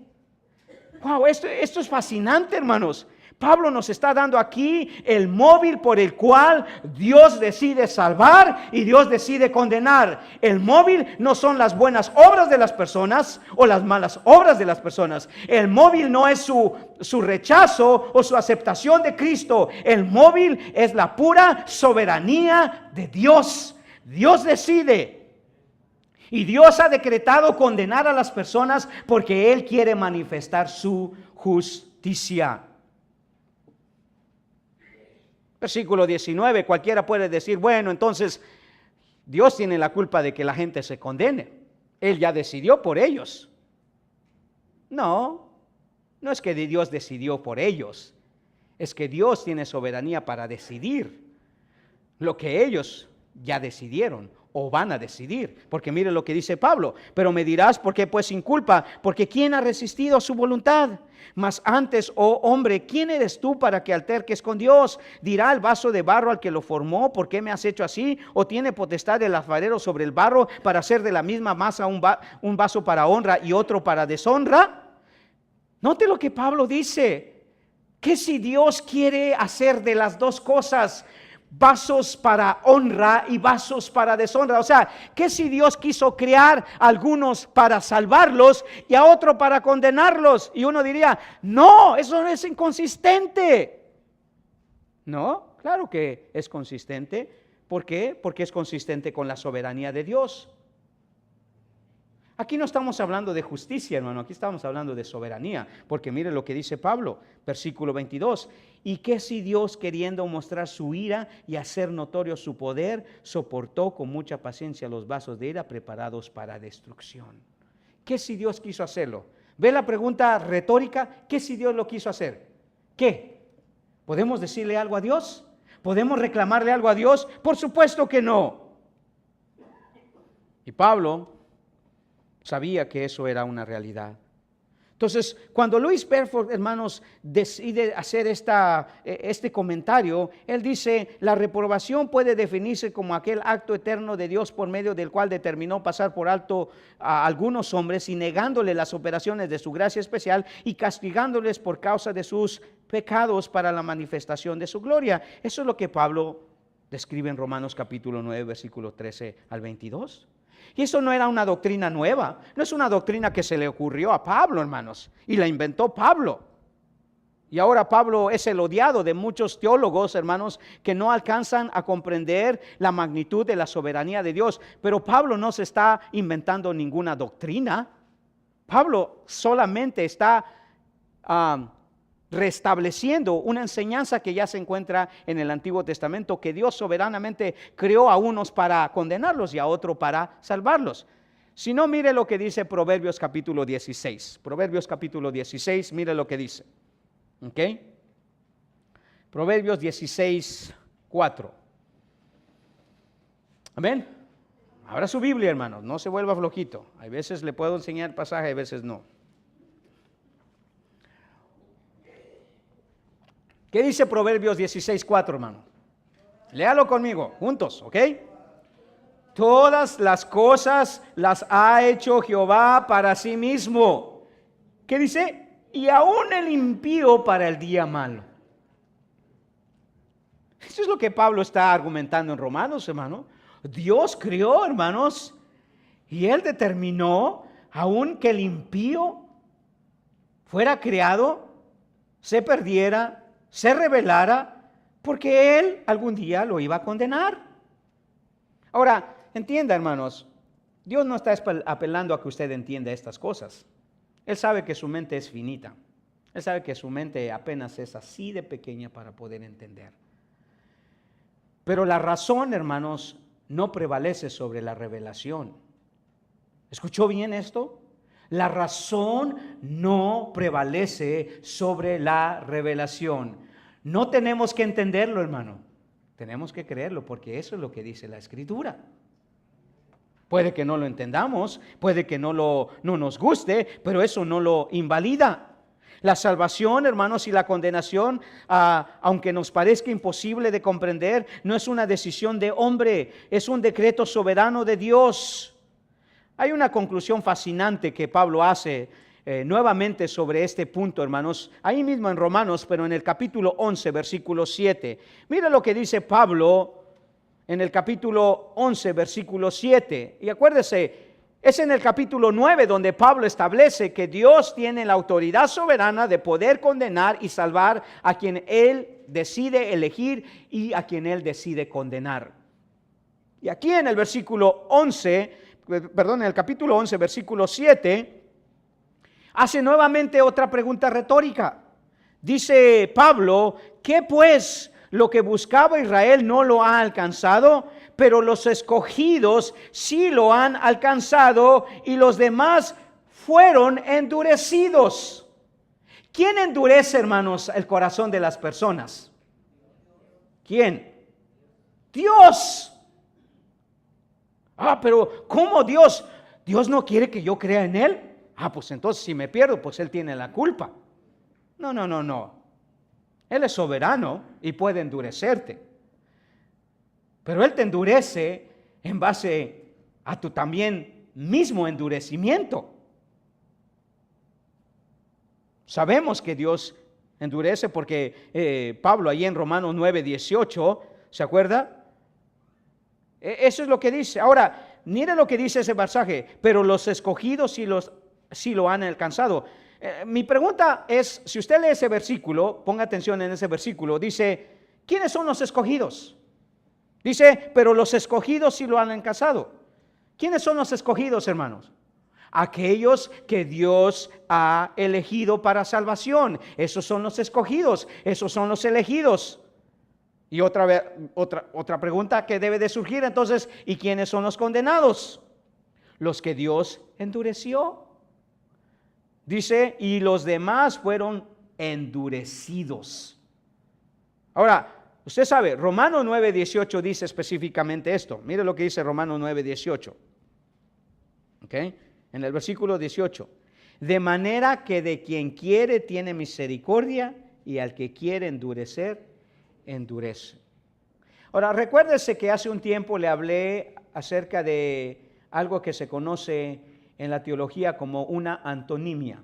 Wow, esto es fascinante, hermanos. Pablo nos está dando aquí el móvil por el cual Dios decide salvar y Dios decide condenar. El móvil no son las buenas obras de las personas o las malas obras de las personas. El móvil no es su rechazo o su aceptación de Cristo. El móvil es la pura soberanía de Dios. Dios decide. Y Dios ha decretado condenar a las personas porque Él quiere manifestar su justicia. Versículo 19, cualquiera puede decir, bueno, entonces Dios tiene la culpa de que la gente se condene. Él ya decidió por ellos. No, no es que Dios decidió por ellos. Es que Dios tiene soberanía para decidir lo que ellos ya decidieron o van a decidir. Porque mire lo que dice Pablo. Pero me dirás, ¿por qué pues sin culpa? Porque ¿quién ha resistido a su voluntad? Mas antes, oh hombre, ¿quién eres tú para que alterques con Dios? Dirá el vaso de barro al que lo formó, ¿por qué me has hecho así? ¿O tiene potestad el alfarero sobre el barro para hacer de la misma masa un vaso para honra y otro para deshonra? Note lo que Pablo dice, que si Dios quiere hacer de las dos cosas, vasos para honra y vasos para deshonra. O sea, que si Dios quiso crear algunos para salvarlos y a otro para condenarlos. Y uno diría, no, eso es inconsistente. No, claro que es consistente. ¿Por qué? Porque es consistente con la soberanía de Dios. Aquí no estamos hablando de justicia, hermano, aquí estamos hablando de soberanía, porque mire lo que dice Pablo, versículo 22, y que si Dios, queriendo mostrar su ira y hacer notorio su poder, soportó con mucha paciencia los vasos de ira preparados para destrucción. ¿Qué si Dios quiso hacerlo? ¿Ve la pregunta retórica? ¿Qué si Dios lo quiso hacer? ¿Qué? ¿Podemos decirle algo a Dios? ¿Podemos reclamarle algo a Dios? Por supuesto que no. Y Pablo sabía que eso era una realidad. Entonces, cuando Louis Berford, hermanos, decide hacer este comentario, él dice, la reprobación puede definirse como aquel acto eterno de Dios por medio del cual determinó pasar por alto a algunos hombres y negándole las operaciones de su gracia especial y castigándoles por causa de sus pecados para la manifestación de su gloria. Eso es lo que Pablo describe en Romanos capítulo 9, versículo 13 al 22. Y eso no era una doctrina nueva, no es una doctrina que se le ocurrió a Pablo, hermanos, y la inventó Pablo. Y ahora Pablo es el odiado de muchos teólogos, hermanos, que no alcanzan a comprender la magnitud de la soberanía de Dios. Pero Pablo no se está inventando ninguna doctrina. Pablo solamente está restableciendo una enseñanza que ya se encuentra en el Antiguo Testamento, que Dios soberanamente creó a unos para condenarlos y a otros para salvarlos. Si no, mire lo que dice Proverbios capítulo 16. Proverbios capítulo 16, mire lo que dice. ¿Ok? Proverbios 16, 4. Amén. Abra su Biblia, hermanos, no se vuelva flojito. A veces le puedo enseñar pasaje, a veces no. ¿Qué dice Proverbios 16:4, hermano? Léalo conmigo, juntos, ¿ok? Todas las cosas las ha hecho Jehová para sí mismo. ¿Qué dice? Y aún el impío para el día malo. Eso es lo que Pablo está argumentando en Romanos, hermano. Dios creó, hermanos, y Él determinó aún que el impío fuera creado, se perdiera, se rebelara, porque Él algún día lo iba a condenar. Ahora, entienda, hermanos, Dios no está apelando a que usted entienda estas cosas. Él sabe que su mente es finita. Él sabe que su mente apenas es así de pequeña para poder entender. Pero la razón, hermanos, no prevalece sobre la revelación. ¿Escuchó bien esto? La razón no prevalece sobre la revelación. No tenemos que entenderlo, hermano. Tenemos que creerlo porque eso es lo que dice la Escritura. Puede que no lo entendamos, puede que no nos guste, pero eso no lo invalida. La salvación, hermanos, y la condenación, aunque nos parezca imposible de comprender, no es una decisión de hombre, es un decreto soberano de Dios. Hay una conclusión fascinante que Pablo hace nuevamente sobre este punto, hermanos, ahí mismo en Romanos, pero en el capítulo 11, versículo 7. Mira lo que dice Pablo en el capítulo 11, versículo 7. Y acuérdese, es en el capítulo 9 donde Pablo establece que Dios tiene la autoridad soberana de poder condenar y salvar a quien Él decide elegir y a quien Él decide condenar. Y aquí en el versículo 11, perdón, en el capítulo 11, versículo 7, hace nuevamente otra pregunta retórica. Dice Pablo, ¿qué pues? Lo que buscaba Israel no lo ha alcanzado, pero los escogidos sí lo han alcanzado y los demás fueron endurecidos. ¿Quién endurece, hermanos, el corazón de las personas? ¿Quién? Dios. Pero ¿cómo Dios? ¿Dios no quiere que yo crea en Él? Pues entonces si me pierdo, pues Él tiene la culpa. No. Él es soberano y puede endurecerte. Pero Él te endurece en base a tu también mismo endurecimiento. Sabemos que Dios endurece porque Pablo ahí en Romanos 9, 18, ¿se acuerda? Eso es lo que dice. Ahora, mire lo que dice ese pasaje. Pero los escogidos sí lo han alcanzado. Mi pregunta es, si usted lee ese versículo, ponga atención en ese versículo, dice, ¿quiénes son los escogidos? Dice, pero los escogidos sí lo han alcanzado. ¿Quiénes son los escogidos, hermanos? Aquellos que Dios ha elegido para salvación. Esos son los escogidos, esos son los elegidos. Y otra pregunta que debe de surgir entonces, ¿y quiénes son los condenados? Los que Dios endureció. Dice, y los demás fueron endurecidos. Ahora, usted sabe, Romanos 9, 18 dice específicamente esto. Mire lo que dice Romanos 9, 18. ¿Ok? En el versículo 18. De manera que de quien quiere tiene misericordia y al que quiere endurecer, endurece. Ahora, recuérdese que hace un tiempo le hablé acerca de algo que se conoce en la teología como una antonimia.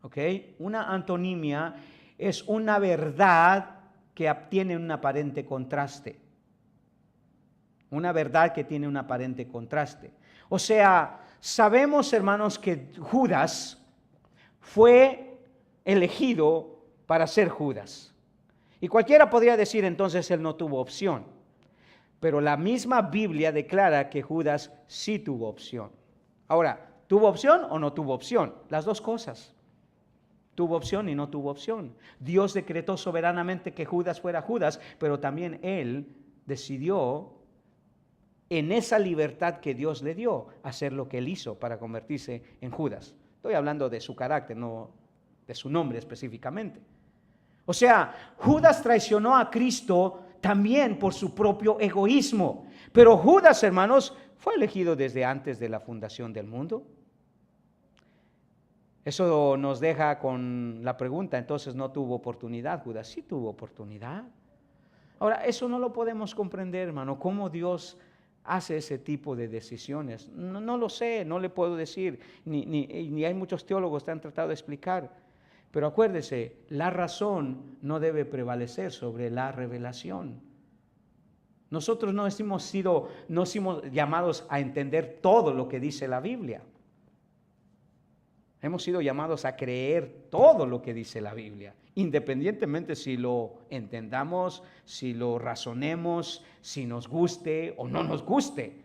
¿Ok? Una antonimia es una verdad que tiene un aparente contraste. Una verdad que tiene un aparente contraste. O sea, sabemos, hermanos, que Judas fue elegido para ser Judas. Y cualquiera podría decir entonces él no tuvo opción. Pero la misma Biblia declara que Judas sí tuvo opción. Ahora, ¿tuvo opción o no tuvo opción? Las dos cosas. Tuvo opción y no tuvo opción. Dios decretó soberanamente que Judas fuera Judas, pero también él decidió, en esa libertad que Dios le dio, hacer lo que él hizo para convertirse en Judas. Estoy hablando de su carácter, no de su nombre específicamente. O sea, Judas traicionó a Cristo también por su propio egoísmo. Pero Judas, hermanos, fue elegido desde antes de la fundación del mundo. Eso nos deja con la pregunta, entonces no tuvo oportunidad. Judas sí tuvo oportunidad. Ahora, eso no lo podemos comprender, hermano, cómo Dios hace ese tipo de decisiones. No lo sé, no le puedo decir, ni hay muchos teólogos que han tratado de explicar. Pero acuérdese, la razón no debe prevalecer sobre la revelación. Nosotros no hemos llamados a entender todo lo que dice la Biblia. Hemos sido llamados a creer todo lo que dice la Biblia, independientemente si lo entendamos, si lo razonemos, si nos guste o no nos guste.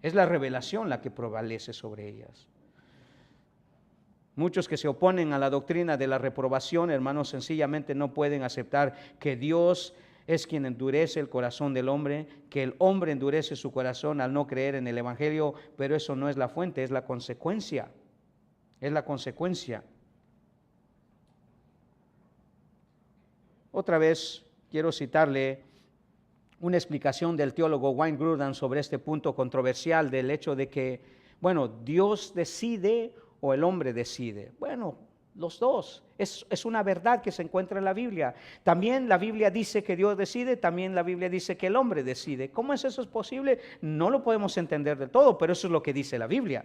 Es la revelación la que prevalece sobre ellas. Muchos que se oponen a la doctrina de la reprobación, hermanos, sencillamente no pueden aceptar que Dios es quien endurece el corazón del hombre, que el hombre endurece su corazón al no creer en el Evangelio, pero eso no es la fuente, es la consecuencia. Es la consecuencia. Otra vez quiero citarle una explicación del teólogo Wayne Grudem sobre este punto controversial del hecho de que, bueno, Dios decide o el hombre decide. Bueno, los dos. Es una verdad que se encuentra en la Biblia. También la Biblia dice que Dios decide, también la Biblia dice que el hombre decide. ¿Cómo es eso posible? No lo podemos entender del todo, pero eso es lo que dice la Biblia.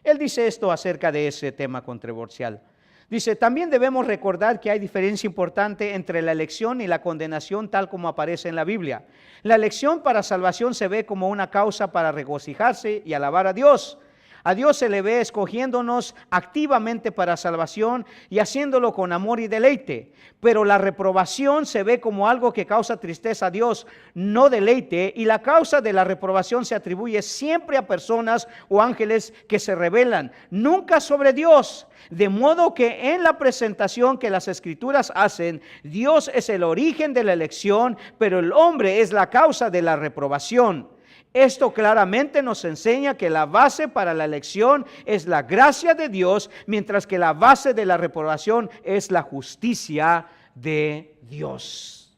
Él dice esto acerca de ese tema controversial. Dice, también debemos recordar que hay diferencia importante entre la elección y la condenación tal como aparece en la Biblia. La elección para salvación se ve como una causa para regocijarse y alabar a Dios. A Dios se le ve escogiéndonos activamente para salvación y haciéndolo con amor y deleite. Pero la reprobación se ve como algo que causa tristeza a Dios, no deleite. Y la causa de la reprobación se atribuye siempre a personas o ángeles que se rebelan, nunca sobre Dios. De modo que en la presentación que las Escrituras hacen, Dios es el origen de la elección, pero el hombre es la causa de la reprobación. Esto claramente nos enseña que la base para la elección es la gracia de Dios, mientras que la base de la reprobación es la justicia de Dios.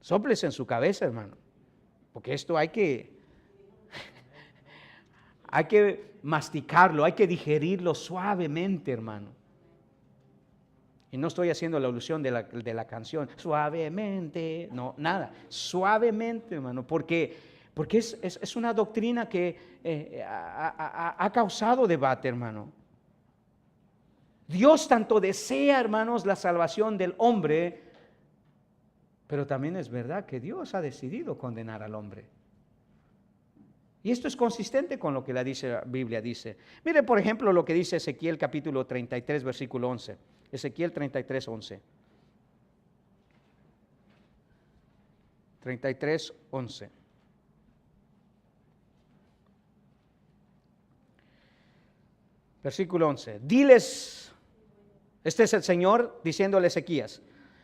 Sóplese en su cabeza, hermano, porque esto hay que masticarlo, hay que digerirlo suavemente, hermano. Y no estoy haciendo la alusión de la canción, suavemente, no, nada, suavemente, hermano, porque es una doctrina que ha causado debate, hermano. Dios tanto desea, hermanos, la salvación del hombre, pero también es verdad que Dios ha decidido condenar al hombre. Y esto es consistente con lo que la Biblia dice. Mire, por ejemplo, lo que dice Ezequiel capítulo 33, versículo 11. Ezequiel 33, 11. 33, 11. Versículo 11. Diles, este es el Señor diciéndole a Ezequías,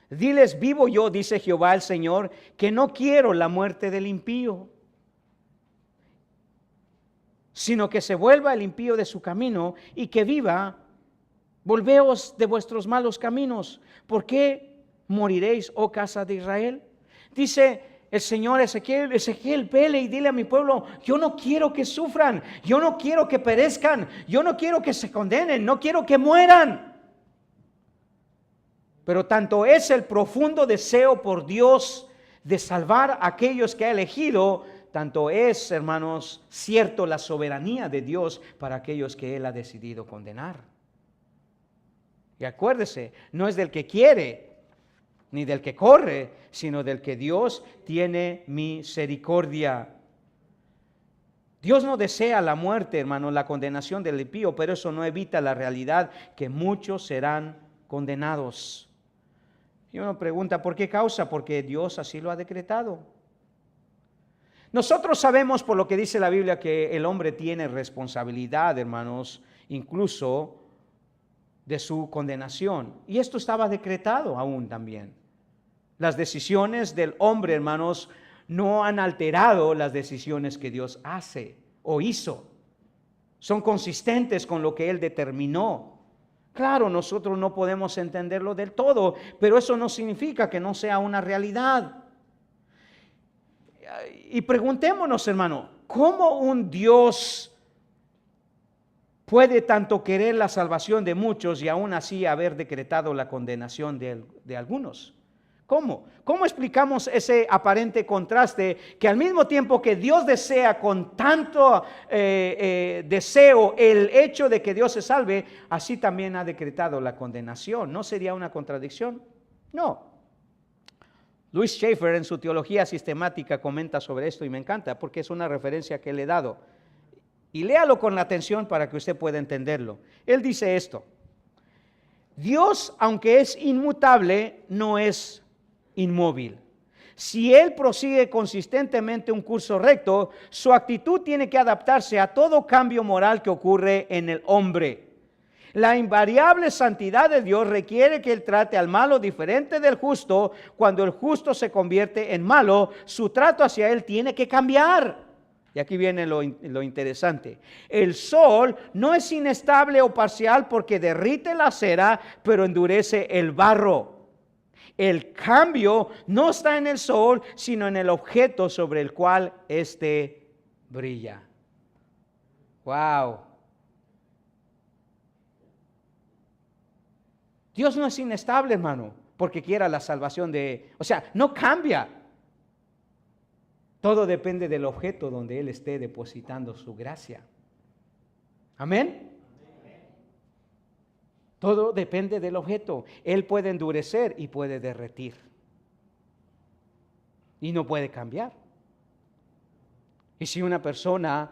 diles, vivo yo, dice Jehová el Señor, que no quiero la muerte del impío, sino que se vuelva el impío de su camino y que viva. Volveos de vuestros malos caminos. ¿Por qué moriréis, oh casa de Israel? Dice el Señor Ezequiel, vele y dile a mi pueblo, yo no quiero que sufran, yo no quiero que perezcan, yo no quiero que se condenen, no quiero que mueran. Pero tanto es el profundo deseo por Dios de salvar a aquellos que ha elegido, tanto es, hermanos, cierto la soberanía de Dios para aquellos que Él ha decidido condenar. Y acuérdese, no es del que quiere, ni del que corre, sino del que Dios tiene misericordia. Dios no desea la muerte, hermano, la condenación del impío, pero eso no evita la realidad que muchos serán condenados. Y uno pregunta, ¿por qué causa? Porque Dios así lo ha decretado. Nosotros sabemos por lo que dice la Biblia que el hombre tiene responsabilidad, hermanos, incluso de su condenación. Y esto estaba decretado aún también. Las decisiones del hombre, hermanos, no han alterado las decisiones que Dios hace o hizo. Son consistentes con lo que Él determinó. Claro, nosotros no podemos entenderlo del todo, pero eso no significa que no sea una realidad. Y preguntémonos, hermano, ¿cómo un Dios puede tanto querer la salvación de muchos y aún así haber decretado la condenación de algunos? ¿Cómo? ¿Cómo explicamos ese aparente contraste que al mismo tiempo que Dios desea con tanto deseo el hecho de que Dios se salve, así también ha decretado la condenación? ¿No sería una contradicción? No. Louis Schaeffer en su teología sistemática comenta sobre esto y me encanta porque es una referencia que le he dado. Y léalo con atención para que usted pueda entenderlo. Él dice esto: Dios, aunque es inmutable, no es inmóvil. Si Él prosigue consistentemente un curso recto, su actitud tiene que adaptarse a todo cambio moral que ocurre en el hombre. La invariable santidad de Dios requiere que Él trate al malo diferente del justo. Cuando el justo se convierte en malo, su trato hacia Él tiene que cambiar. Y aquí viene lo interesante. El sol no es inestable o parcial porque derrite la cera, pero endurece el barro. El cambio no está en el sol, sino en el objeto sobre el cual éste brilla. Wow. Dios no es inestable, hermano, porque quiera la salvación de... O sea, no cambia. Todo depende del objeto donde Él esté depositando su gracia. Amén. Todo depende del objeto. Él puede endurecer y puede derretir. Y no puede cambiar. Y si una persona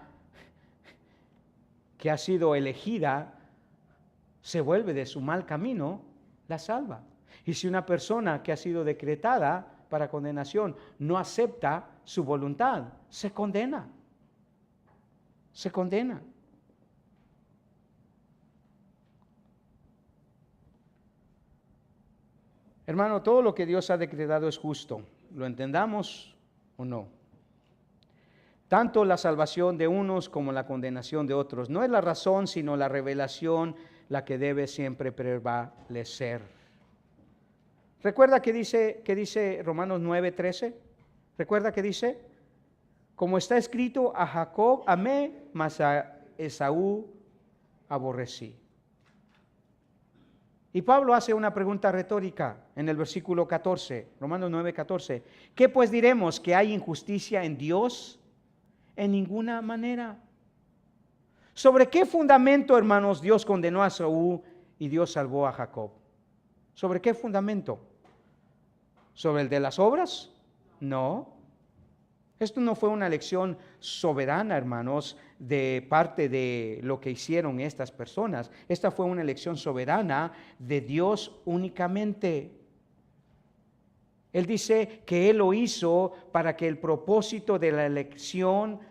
que ha sido elegida se vuelve de su mal camino, la salva. Y si una persona que ha sido decretada para condenación no acepta su voluntad, se condena. Se condena. Hermano, todo lo que Dios ha decretado es justo, lo entendamos o no. Tanto la salvación de unos como la condenación de otros. No es la razón, sino la revelación la que debe siempre prevalecer. ¿Recuerda que dice Romanos 9:13? ¿Recuerda que dice? Como está escrito, a Jacob amé, mas a Esaú aborrecí. Y Pablo hace una pregunta retórica en el versículo 14, Romanos 9:14. ¿Qué pues diremos? ¿Que hay injusticia en Dios? En ninguna manera. ¿Sobre qué fundamento, hermanos, Dios condenó a Esaú y Dios salvó a Jacob? ¿Sobre qué fundamento? ¿Sobre el de las obras? No. Esto no fue una elección soberana, hermanos, de parte de lo que hicieron estas personas. Esta fue una elección soberana de Dios únicamente. Él dice que Él lo hizo para que el propósito de la elección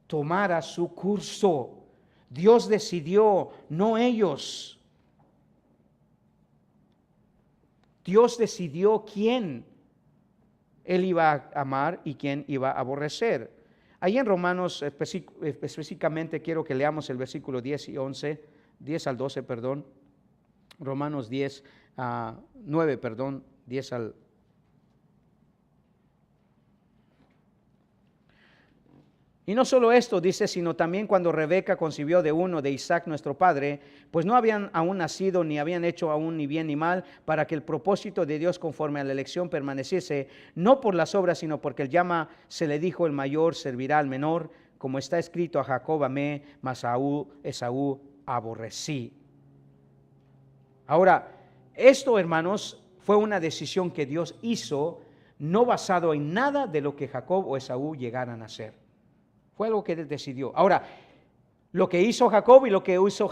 tomara su curso. Dios decidió, no ellos. Dios decidió quién Él iba a amar y quién iba a aborrecer. Ahí en Romanos específicamente quiero que leamos el versículo 10 y 11, 10 al 12, perdón. Romanos 10, 9, perdón, 10 al 12. Y no solo esto, dice, sino también cuando Rebeca concibió de uno de Isaac nuestro padre, pues no habían aún nacido, ni habían hecho aún ni bien ni mal, para que el propósito de Dios conforme a la elección permaneciese, no por las obras, sino porque el llama se le dijo, el mayor servirá al menor, como está escrito, a Jacob amé, mas a Esaú aborrecí. Ahora, esto, hermanos, fue una decisión que Dios hizo, no basado en nada de lo que Jacob o Esaú llegaran a hacer. Fue algo que Él decidió. Ahora, lo que hizo Jacob y lo que hizo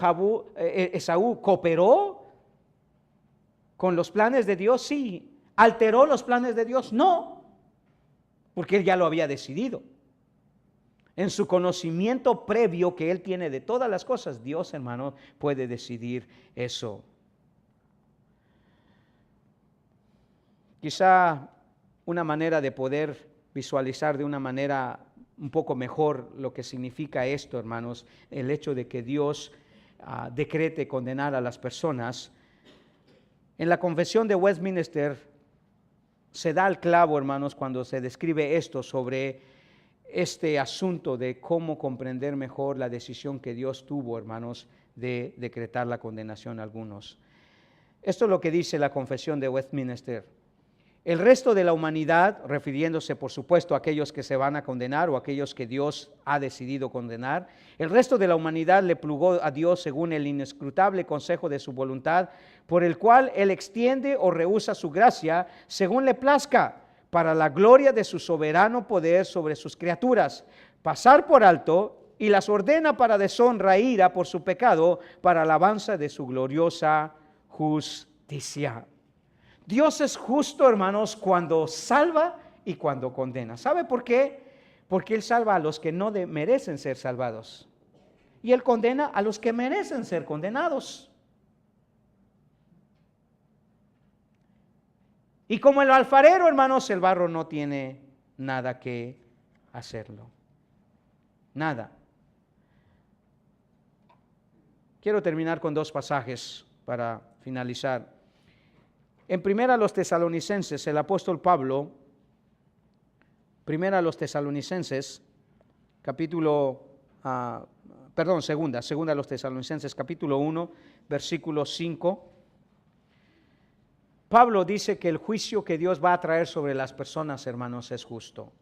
Esaú, ¿cooperó con los planes de Dios? Sí. ¿Alteró los planes de Dios? No, porque Él ya lo había decidido. En su conocimiento previo que Él tiene de todas las cosas, Dios, hermano, puede decidir eso. Quizá una manera de poder visualizar de una manera un poco mejor lo que significa esto, hermanos, el hecho de que Dios decrete condenar a las personas. En la Confesión de Westminster se da al clavo, hermanos, cuando se describe esto sobre este asunto de cómo comprender mejor la decisión que Dios tuvo, hermanos, de decretar la condenación a algunos. Esto es lo que dice la Confesión de Westminster. El resto de la humanidad, refiriéndose por supuesto a aquellos que se van a condenar o aquellos que Dios ha decidido condenar, el resto de la humanidad le plugó a Dios según el inescrutable consejo de su voluntad, por el cual Él extiende o rehúsa su gracia según le plazca, para la gloria de su soberano poder sobre sus criaturas, pasar por alto y las ordena para deshonra e ira por su pecado, para alabanza de su gloriosa justicia. Dios es justo, hermanos, cuando salva y cuando condena. ¿Sabe por qué? Porque Él salva a los que no merecen ser salvados. Y Él condena a los que merecen ser condenados. Y como el alfarero, hermanos, el barro no tiene nada que hacerlo. Nada. Quiero terminar con dos pasajes para finalizar. En Primera a los Tesalonicenses, el apóstol Pablo, Primera a los Tesalonicenses, Segunda a los Tesalonicenses, capítulo 1, versículo 5. Pablo dice que el juicio que Dios va a traer sobre las personas, hermanos, es justo.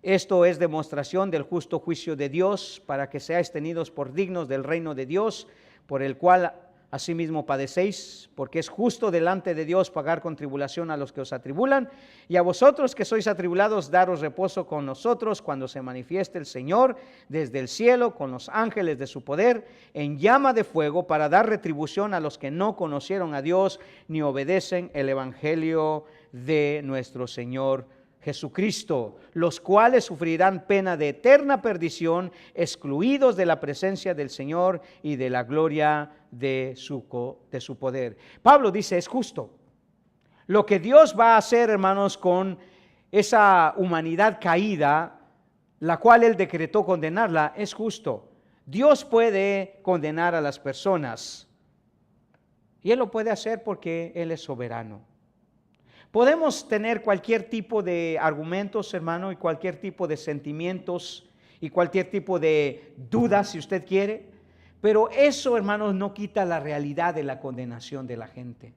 Esto es demostración del justo juicio de Dios, para que seáis tenidos por dignos del reino de Dios, por el cual asimismo padecéis, porque es justo delante de Dios pagar con tribulación a los que os atribulan, y a vosotros que sois atribulados, daros reposo con nosotros cuando se manifieste el Señor desde el cielo con los ángeles de su poder, en llama de fuego, para dar retribución a los que no conocieron a Dios, ni obedecen el evangelio de nuestro Señor Jesucristo, los cuales sufrirán pena de eterna perdición, excluidos de la presencia del Señor y de la gloria de su poder. Pablo dice, es justo. Lo que Dios va a hacer, hermanos, con esa humanidad caída, la cual Él decretó condenarla, es justo. Dios puede condenar a las personas, y Él lo puede hacer porque Él es soberano. Podemos tener cualquier tipo de argumentos, hermano, y cualquier tipo de sentimientos, y cualquier tipo de dudas, si usted quiere, pero eso, hermanos, no quita la realidad de la condenación de la gente.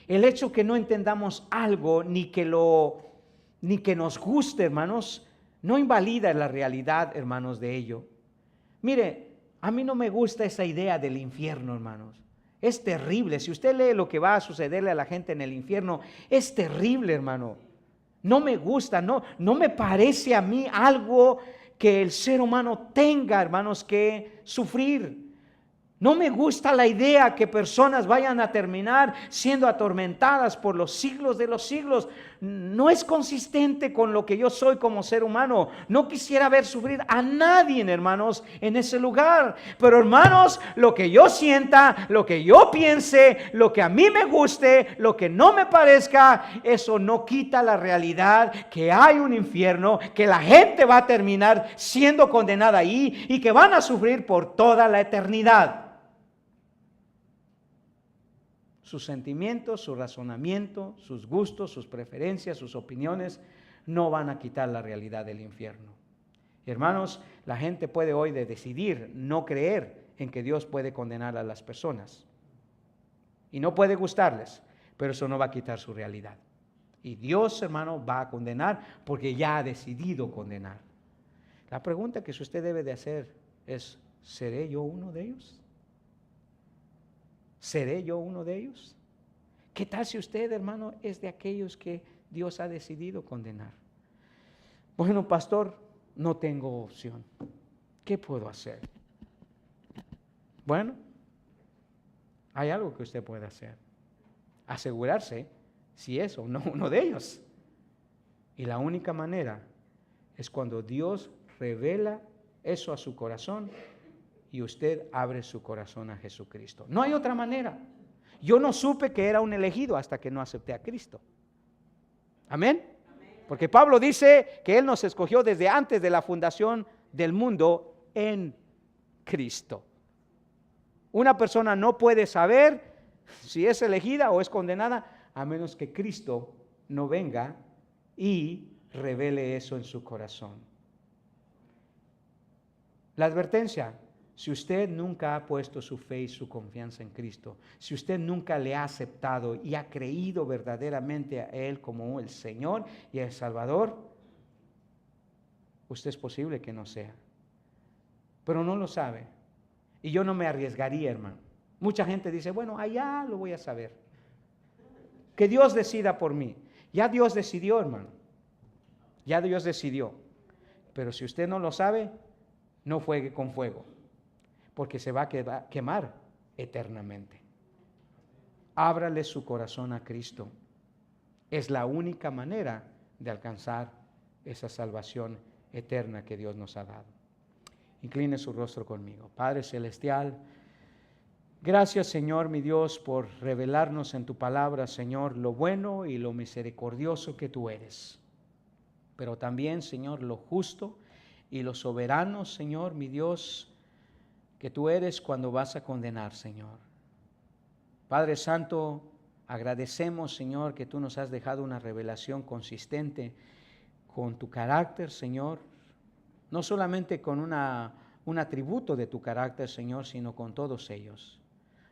El hecho que no entendamos algo, ni que nos guste, hermanos, no invalida la realidad, hermanos, de ello. Mire, a mí no me gusta esa idea del infierno, hermanos. Es terrible. Si usted lee lo que va a sucederle a la gente en el infierno, es terrible, hermano. No me gusta, no me parece a mí algo que el ser humano tenga, hermanos, que sufrir. No me gusta la idea que personas vayan a terminar siendo atormentadas por los siglos de los siglos. No es consistente con lo que yo soy como ser humano. No quisiera ver sufrir a nadie, hermanos, en ese lugar. Pero, hermanos, lo que yo sienta, lo que yo piense, lo que a mí me guste, lo que no me parezca, eso no quita la realidad que hay un infierno, que la gente va a terminar siendo condenada ahí y que van a sufrir por toda la eternidad. Sus sentimientos, su razonamiento, sus gustos, sus preferencias, sus opiniones no van a quitar la realidad del infierno. Hermanos, la gente puede hoy decidir no creer en que Dios puede condenar a las personas. Y no puede gustarles, pero eso no va a quitar su realidad. Y Dios, hermano, va a condenar porque ya ha decidido condenar. La pregunta que usted debe de hacer es, ¿seré yo uno de ellos? ¿Seré yo uno de ellos? ¿Qué tal si usted, hermano, es de aquellos que Dios ha decidido condenar? Bueno, pastor, no tengo opción. ¿Qué puedo hacer? Bueno, hay algo que usted puede hacer. Asegurarse si es o no uno de ellos. Y la única manera es cuando Dios revela eso a su corazón y usted abre su corazón a Jesucristo. No hay otra manera. Yo no supe que era un elegido hasta que no acepté a Cristo. Amén. Porque Pablo dice que Él nos escogió desde antes de la fundación del mundo en Cristo. Una persona no puede saber si es elegida o es condenada a menos que Cristo no venga y revele eso en su corazón. La advertencia: si usted nunca ha puesto su fe y su confianza en Cristo, si usted nunca le ha aceptado y ha creído verdaderamente a Él como el Señor y el Salvador, usted es posible que no sea. Pero no lo sabe. Y yo no me arriesgaría, hermano. Mucha gente dice, bueno, allá lo voy a saber. Que Dios decida por mí. Ya Dios decidió, hermano. Ya Dios decidió. Pero si usted no lo sabe, no juegue con fuego, porque se va a quemar eternamente. Ábrale su corazón a Cristo. Es la única manera de alcanzar esa salvación eterna que Dios nos ha dado. Incline su rostro conmigo. Padre Celestial, gracias, Señor, mi Dios, por revelarnos en tu palabra, Señor, lo bueno y lo misericordioso que tú eres. Pero también, Señor, lo justo y lo soberano, Señor, mi Dios, que tú eres cuando vas a condenar, Señor. Padre Santo, agradecemos, Señor, que tú nos has dejado una revelación consistente con tu carácter, Señor, no solamente con un atributo de tu carácter, Señor, sino con todos ellos.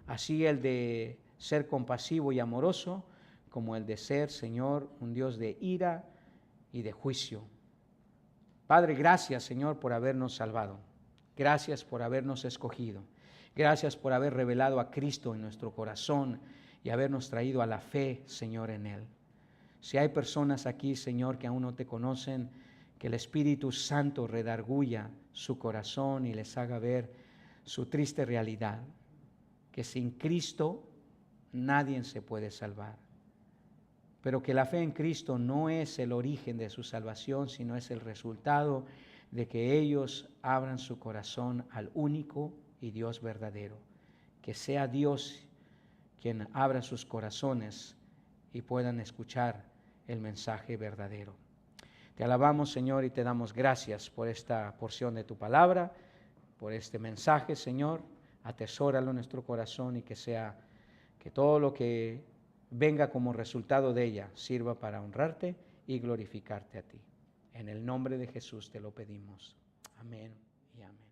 Así el de ser compasivo y amoroso, como el de ser, Señor, un Dios de ira y de juicio. Padre, gracias, Señor, por habernos salvado. Gracias por habernos escogido. Gracias por haber revelado a Cristo en nuestro corazón y habernos traído a la fe, Señor, en Él. Si hay personas aquí, Señor, que aún no te conocen, que el Espíritu Santo redarguya su corazón y les haga ver su triste realidad, que sin Cristo nadie se puede salvar, pero que la fe en Cristo no es el origen de su salvación, sino es el resultado de que ellos abran su corazón al único y Dios verdadero. Que sea Dios quien abra sus corazones y puedan escuchar el mensaje verdadero. Te alabamos, Señor, y te damos gracias por esta porción de tu palabra, por este mensaje, Señor. Atesóralo en nuestro corazón y que todo lo que venga como resultado de ella sirva para honrarte y glorificarte a ti. En el nombre de Jesús te lo pedimos. Amén y amén.